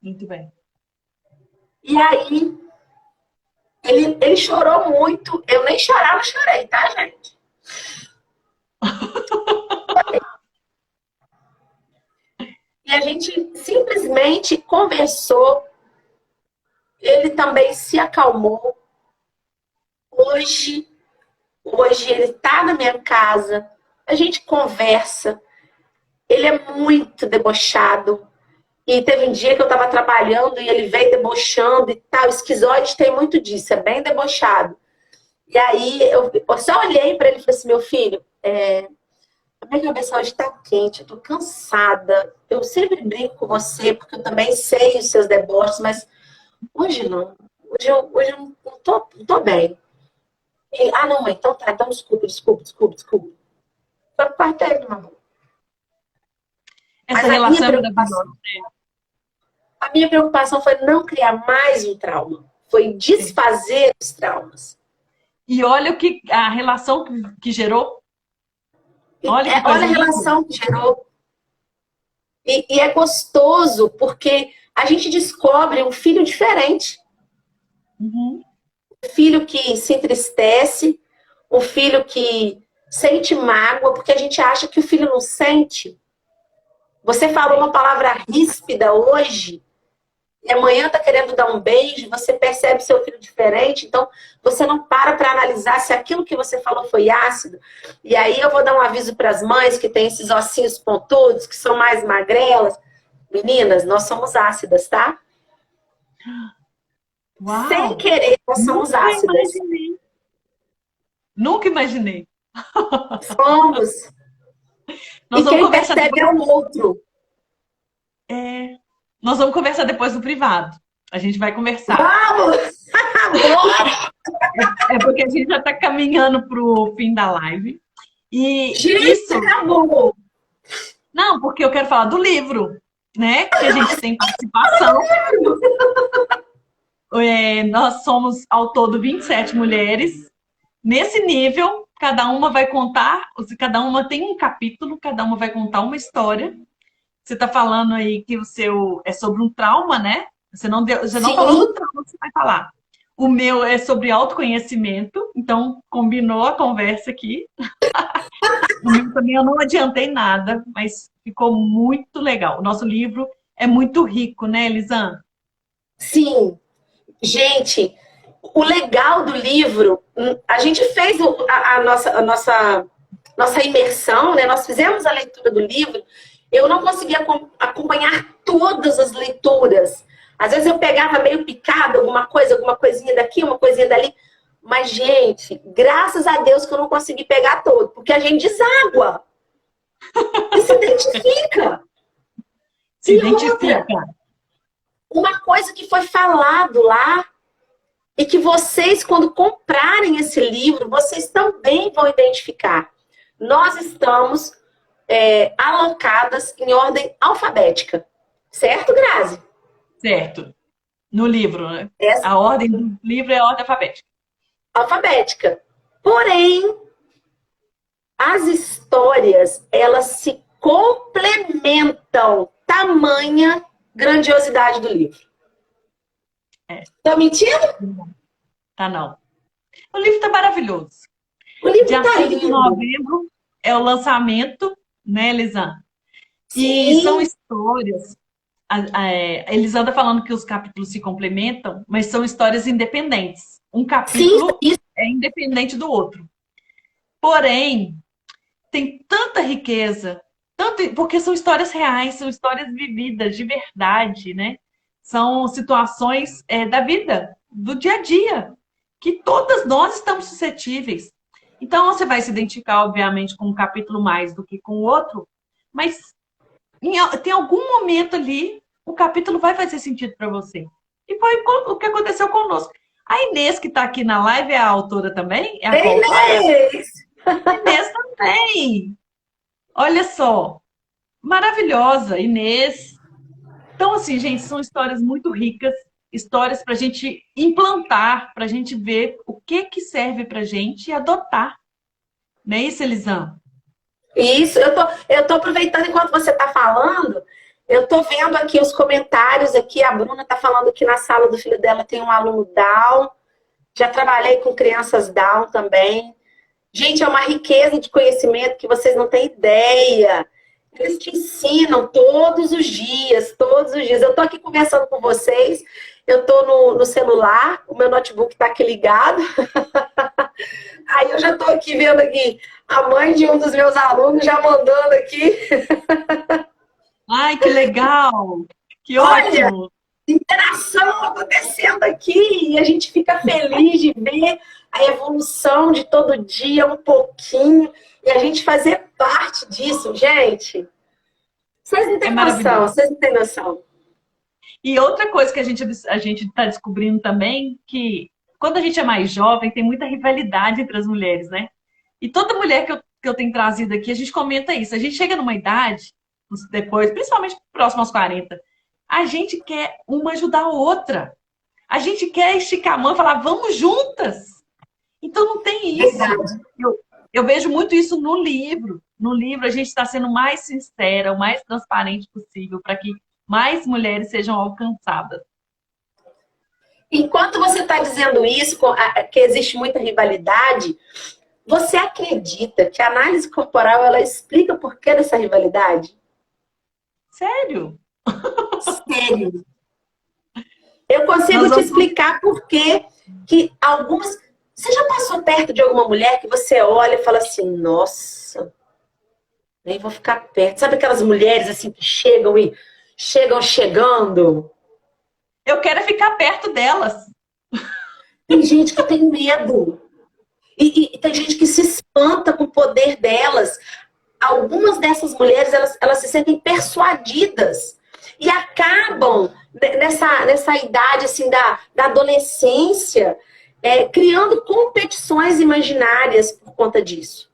Muito bem. E aí, ele chorou muito. Eu nem chorava, chorei, tá, gente? E a gente simplesmente conversou. Ele também se acalmou. Hoje ele tá na minha casa. A gente conversa. Ele é muito debochado. E teve um dia que eu estava trabalhando e ele veio debochando e tal. Esquizoide tem muito disso, é bem debochado. E aí eu só olhei para ele e falei assim, meu filho, a minha cabeça hoje está quente, eu tô cansada. Eu sempre brinco com você, porque eu também sei os seus deboches, mas hoje não. Hoje eu não tô bem. E, não, mãe, então tá, então desculpa. Foi pro quarto dele, meu amor. Essa relação é maravilhosa. A minha preocupação foi não criar mais um trauma. Foi desfazer os traumas. E olha a relação que gerou. Olha a relação que gerou. E é gostoso, porque a gente descobre um filho diferente. Uhum. Um filho que se entristece, um filho que sente mágoa, porque a gente acha que o filho não sente. Você falou uma palavra ríspida hoje, e amanhã tá querendo dar um beijo, você percebe seu filho diferente, então você não para analisar se aquilo que você falou foi ácido. E aí eu vou dar um aviso para as mães que têm esses ossinhos pontudos, que são mais magrelas. Meninas, nós somos ácidas, tá? Uau. Sem querer, nós somos ácidas. Nunca imaginei. Somos. Nós vamos conversar percebe depois. É o outro. Nós vamos conversar depois no privado. A gente vai conversar. Vamos! É porque a gente já está caminhando para o fim da live. E gente, isso... acabou! Não, porque eu quero falar do livro, né? Que a gente tem participação. Nós somos, ao todo, 27 mulheres. Nesse nível, cada uma vai contar, cada uma tem um capítulo, cada uma vai contar uma história. Você está falando aí que o seu é sobre um trauma, né? Você não falou do trauma que você vai falar. O meu é sobre autoconhecimento, então combinou a conversa aqui. O meu também eu não adiantei nada, mas ficou muito legal. O nosso livro é muito rico, né, Elisan? Sim. Gente, o legal do livro, a gente fez a nossa imersão, né? Nós fizemos a leitura do livro. Eu não conseguia acompanhar todas as leituras. Às vezes eu pegava meio picado, alguma coisinha daqui, uma coisinha dali. Mas, gente, graças a Deus que eu não consegui pegar todo, porque a gente deságua. E se identifica. Se identifica. Uma coisa que foi falado lá, e que vocês, quando comprarem esse livro, vocês também vão identificar. Nós estamos alocadas em ordem alfabética. Certo, Grazi? Certo. No livro, né? A ordem do livro é a ordem alfabética. Alfabética. Porém, as histórias, elas se complementam. Tamanha grandiosidade do livro. Tô mentindo? Tá, não. O livro tá maravilhoso. O livro Dia tá 5 de lindo. novembro é o lançamento, né, Elisan? E são histórias. A Elisan tá falando que os capítulos se complementam, mas são histórias independentes. Um capítulo é independente do outro. Porém, tem tanta riqueza, porque são histórias reais, são histórias vividas de verdade, né? São situações da vida, do dia a dia, que todas nós estamos suscetíveis. Então, você vai se identificar, obviamente, com um capítulo mais do que com o outro, mas tem algum momento ali, o capítulo vai fazer sentido para você. E foi o que aconteceu conosco. A Inês, que está aqui na live, é a autora também? É a Inês! Inês também! Olha só, maravilhosa, Inês. Então, assim, gente, são histórias muito ricas, histórias para a gente implantar, para a gente ver o que serve para a gente e adotar. Não é isso, Elisam? Isso, eu tô aproveitando enquanto você está falando, eu tô vendo aqui os comentários aqui, a Bruna está falando que na sala do filho dela tem um aluno Down, já trabalhei com crianças Down também. Gente, é uma riqueza de conhecimento que vocês não têm ideia. Eles te ensinam todos os dias, todos os dias. Eu tô aqui conversando com vocês, eu tô no celular, o meu notebook tá aqui ligado. Aí eu já tô aqui vendo aqui a mãe de um dos meus alunos já mandando aqui. Ai, que legal! Que Olha, ótimo! interação acontecendo aqui e a gente fica feliz de ver a evolução de todo dia um pouquinho e a gente fazer parte disso, gente. Vocês não têm noção, vocês não têm noção. E outra coisa que a gente está descobrindo também, que quando a gente é mais jovem, tem muita rivalidade entre as mulheres, né? E toda mulher que eu tenho trazido aqui, a gente comenta isso. A gente chega numa idade, depois, principalmente próximo aos 40, a gente quer uma ajudar a outra. A gente quer esticar a mão e falar, vamos juntas. Então não tem isso. Eu vejo muito isso no livro. No livro a gente está sendo mais sincera, o mais transparente possível para que mais mulheres sejam alcançadas. Enquanto você está dizendo isso, que existe muita rivalidade, você acredita que a análise corporal ela explica o porquê dessa rivalidade? Sério? Sério. Eu consigo te explicar por que algumas... Você já passou perto de alguma mulher que você olha e fala assim, nossa, nem vou ficar perto. Sabe aquelas mulheres assim que chegam chegando? Eu quero ficar perto delas. Tem gente que tem medo. E tem gente que se espanta com o poder delas. Algumas dessas mulheres, elas se sentem persuadidas. E acabam, nessa idade assim, da adolescência, criando competições imaginárias por conta disso.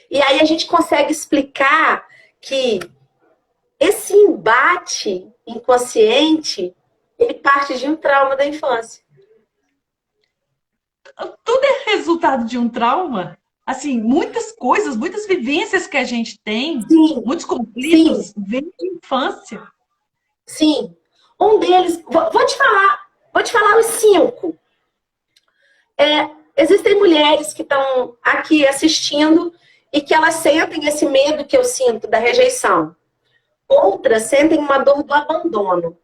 E aí a gente consegue explicar que esse embate inconsciente, ele parte de um trauma da infância. Tudo é resultado de um trauma. Assim, muitas coisas, muitas vivências que a gente tem, sim, muitos conflitos, vêm de infância. Sim. Um deles, vou te falar os 5. Existem mulheres que estão aqui assistindo e que elas sentem esse medo que eu sinto da rejeição. Outras sentem uma dor do abandono.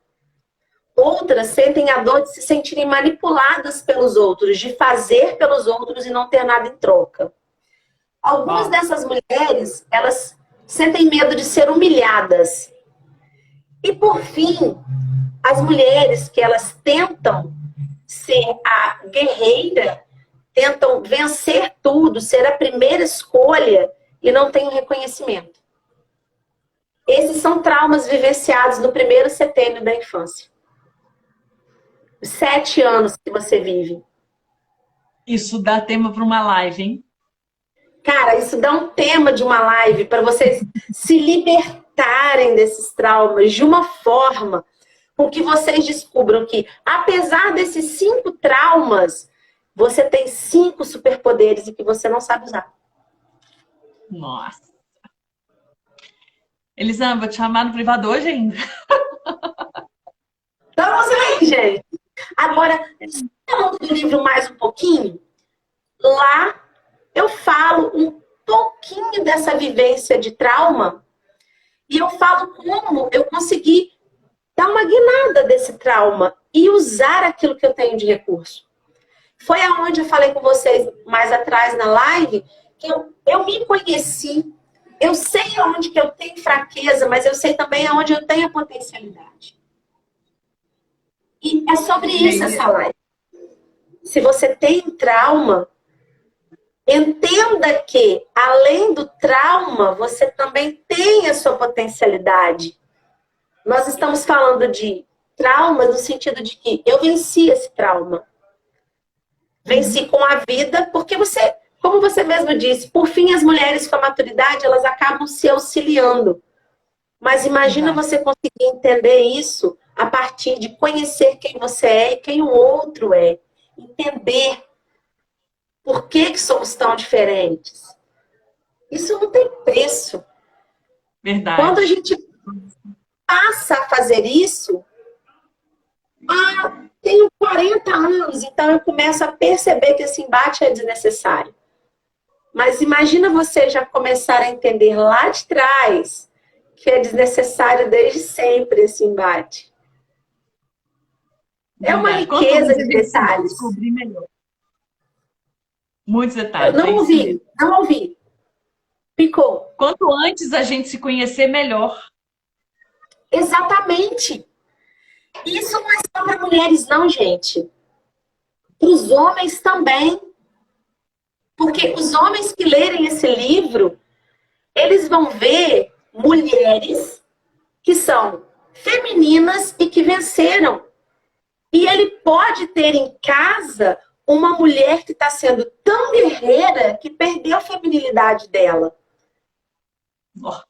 Outras sentem a dor de se sentirem manipuladas pelos outros, de fazer pelos outros e não ter nada em troca. Algumas dessas mulheres, elas sentem medo de ser humilhadas. E por fim, as mulheres que elas tentam ser a guerreira, tentam vencer tudo, ser a primeira escolha e não têm o reconhecimento. Esses são traumas vivenciados no primeiro setênio da infância. Os 7 anos que você vive. Isso dá tema para uma live, hein? Cara, isso dá um tema de uma live para vocês se libertarem desses traumas de uma forma com que vocês descubram que, apesar desses 5 traumas, você tem 5 superpoderes e que você não sabe usar. Nossa. Elisama, vou te chamar no privado hoje ainda. Então, você aí, gente. Agora, falando do livro mais um pouquinho, lá eu falo um pouquinho dessa vivência de trauma e eu falo como eu consegui dar uma guinada desse trauma e usar aquilo que eu tenho de recurso. Foi aonde eu falei com vocês mais atrás na live que eu me conheci, eu sei onde que eu tenho fraqueza, mas eu sei também onde eu tenho a potencialidade. E é sobre isso essa live. Se você tem trauma, entenda que, além do trauma, você também tem a sua potencialidade. Nós estamos falando de trauma no sentido de que eu venci esse trauma. Venci com a vida, porque você, como você mesmo disse, por fim as mulheres com a maturidade, elas acabam se auxiliando. Mas imagina você conseguir entender isso a partir de conhecer quem você é e quem o outro é. Entender por que somos tão diferentes. Isso não tem preço. Verdade. Quando a gente passa a fazer isso, tenho 40 anos, então eu começo a perceber que esse embate é desnecessário. Mas imagina você já começar a entender lá de trás que é desnecessário desde sempre esse embate. É uma riqueza de detalhes. Descobrir melhor. Muitos detalhes. Não ouvi. Ficou. Quanto antes a gente se conhecer, melhor. Exatamente. Isso não é só para mulheres, não, gente. Para os homens também. Porque os homens que lerem esse livro, eles vão ver mulheres que são femininas e que venceram. E ele pode ter em casa uma mulher que está sendo tão guerreira que perdeu a feminilidade dela. Oh.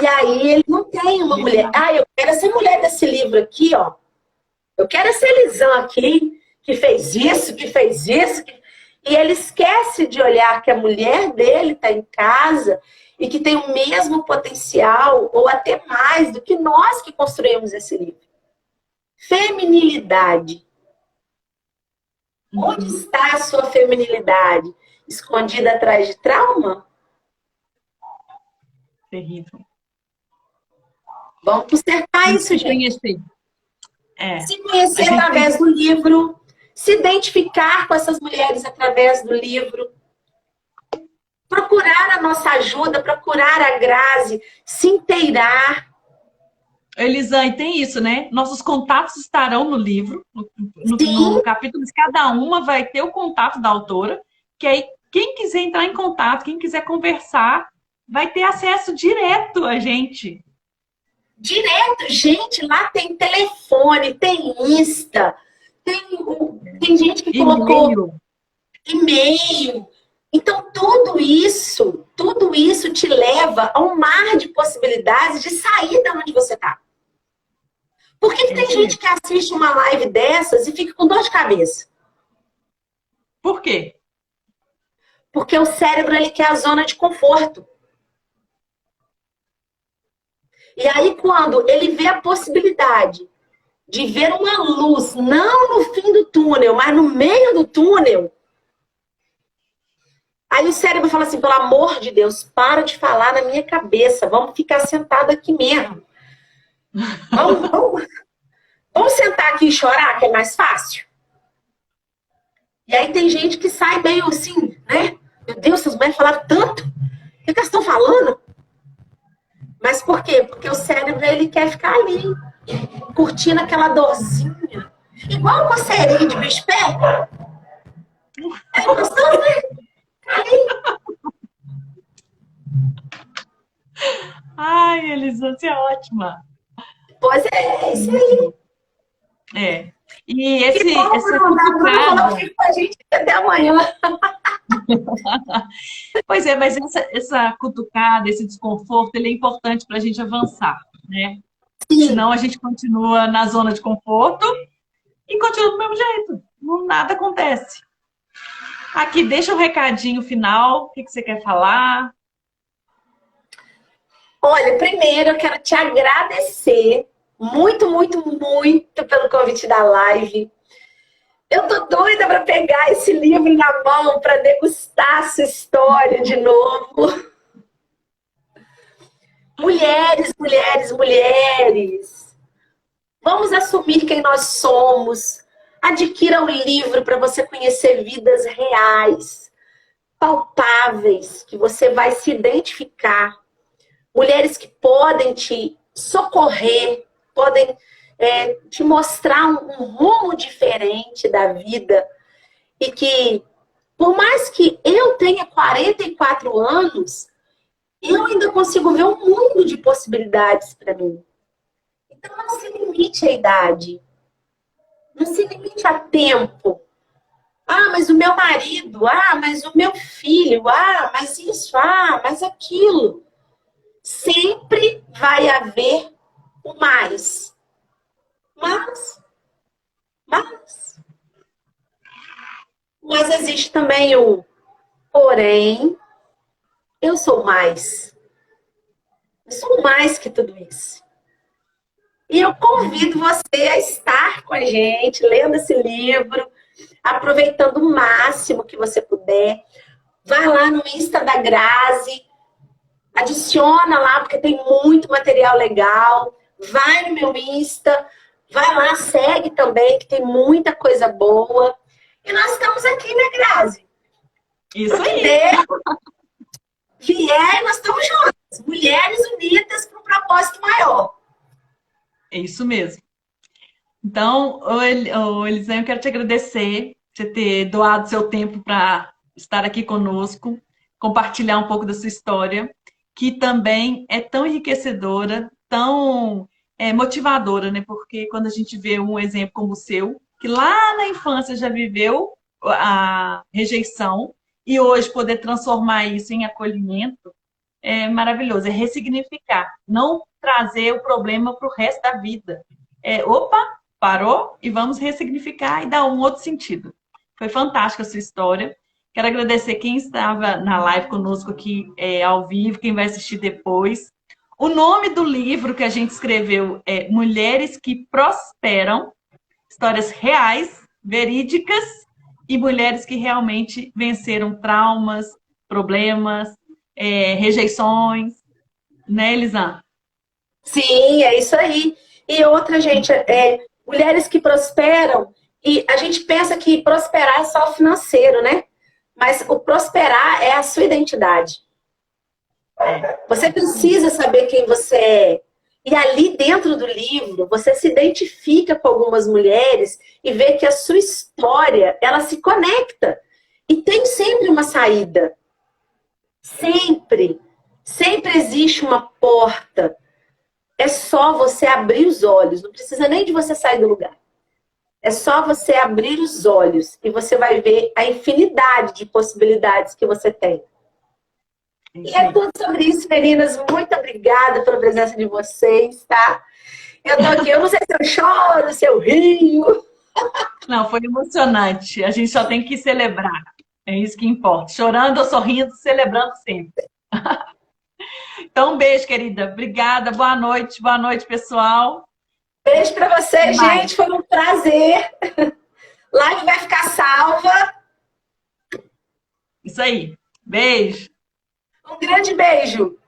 E aí ele não tem uma mulher. Eu quero essa mulher desse livro aqui, ó. Eu quero essa Elisã aqui, que fez isso, que fez isso. E ele esquece de olhar que a mulher dele está em casa e que tem o mesmo potencial, ou até mais, do que nós que construímos esse livro. Feminilidade. Onde está a sua feminilidade? Escondida atrás de trauma? Terrível. Vamos consertar isso, gente. Se conhecer através do livro, se identificar com essas mulheres através do livro, procurar a nossa ajuda, procurar a Grazi, se inteirar. Elisane, tem isso, né? Nossos contatos estarão no livro, no capítulo, cada uma vai ter o contato da autora, que aí quem quiser entrar em contato, quem quiser conversar, vai ter acesso direto a gente. Direto, gente, lá tem telefone, tem Insta, tem gente que colocou e-mail. Então, tudo isso te leva a um mar de possibilidades de sair da onde você está. Por que tem gente que assiste uma live dessas e fica com dor de cabeça? Por quê? Porque o cérebro, ele quer a zona de conforto. E aí, quando ele vê a possibilidade de ver uma luz, não no fim do túnel, mas no meio do túnel, aí o cérebro fala assim, pelo amor de Deus, para de falar na minha cabeça, vamos ficar sentado aqui mesmo. Vamos sentar aqui e chorar, que é mais fácil? E aí tem gente que sai meio assim, né? Meu Deus, essas mulheres falaram tanto. O que elas estão falando? Mas por quê? Porque o cérebro, ele quer ficar ali, curtindo aquela dorzinha. Igual coceirinho de bicho-pé. É gostoso, né? Ai, Elisane, você é ótima. Pois é isso aí. É. E essa cutucada... Fica com a gente até amanhã. Pois é, mas essa cutucada, esse desconforto, ele é importante para a gente avançar, né? Sim. Senão a gente continua na zona de conforto e continua do mesmo jeito. Nada acontece. Aqui, deixa um recadinho final. O que você quer falar? Olha, primeiro eu quero te agradecer muito, muito, muito pelo convite da live. Eu tô doida para pegar esse livro na mão, para degustar essa história de novo. Mulheres, mulheres, mulheres. Vamos assumir quem nós somos. Adquira um livro para você conhecer vidas reais. palpáveis, que você vai se identificar. Mulheres que podem te socorrer, podem te mostrar um rumo diferente da vida. E que, por mais que eu tenha 44 anos, eu ainda consigo ver um mundo de possibilidades para mim. Então, não se limite à idade. Não se limite a tempo. Ah, mas o meu marido. Ah, mas o meu filho. Ah, mas isso. Ah, mas aquilo. Sempre vai haver o mais. Mas existe também o porém. Eu sou mais. Eu sou mais que tudo isso. E eu convido você a estar com a gente, lendo esse livro, aproveitando o máximo que você puder. Vai lá no Insta da Grazi, adiciona lá, porque tem muito material legal. Vai no meu Insta, vai lá, segue também, que tem muita coisa boa. E nós estamos aqui, né, Grazi? Isso aí. Vier, nós estamos juntas. Mulheres unidas para um propósito maior. É isso mesmo. Então, Elisângela, eu quero te agradecer por você ter doado seu tempo para estar aqui conosco, compartilhar um pouco da sua história, que também é tão enriquecedora, tão motivadora, né? Porque quando a gente vê um exemplo como o seu, que lá na infância já viveu a rejeição, e hoje poder transformar isso em acolhimento, é maravilhoso, é ressignificar, não trazer o problema para o resto da vida. Opa, parou e vamos ressignificar e dar um outro sentido. Foi fantástica a sua história. Quero agradecer quem estava na live conosco aqui ao vivo, quem vai assistir depois. O nome do livro que a gente escreveu é Mulheres que Prosperam, histórias reais, verídicas e mulheres que realmente venceram traumas, problemas, rejeições, né, Elisângela? Sim, é isso aí. E outra, gente, mulheres que prosperam, e a gente pensa que prosperar é só financeiro, né? Mas o prosperar é a sua identidade. Você precisa saber quem você é. E ali dentro do livro, você se identifica com algumas mulheres e vê que a sua história, ela se conecta. E tem sempre uma saída. Sempre. Sempre existe uma porta. É só você abrir os olhos. Não precisa nem de você sair do lugar. É só você abrir os olhos e você vai ver a infinidade de possibilidades que você tem. E é tudo sobre isso, meninas. Muito obrigada pela presença de vocês, tá? Eu tô aqui, eu não sei se eu choro, se eu rio. Não, foi emocionante. A gente só tem que celebrar. É isso que importa. Chorando ou sorrindo, celebrando sempre. Então, um beijo, querida. Obrigada. Boa noite, pessoal. Beijo pra vocês, gente. Foi um prazer. Live vai ficar salva. Isso aí. Beijo. Um grande beijo.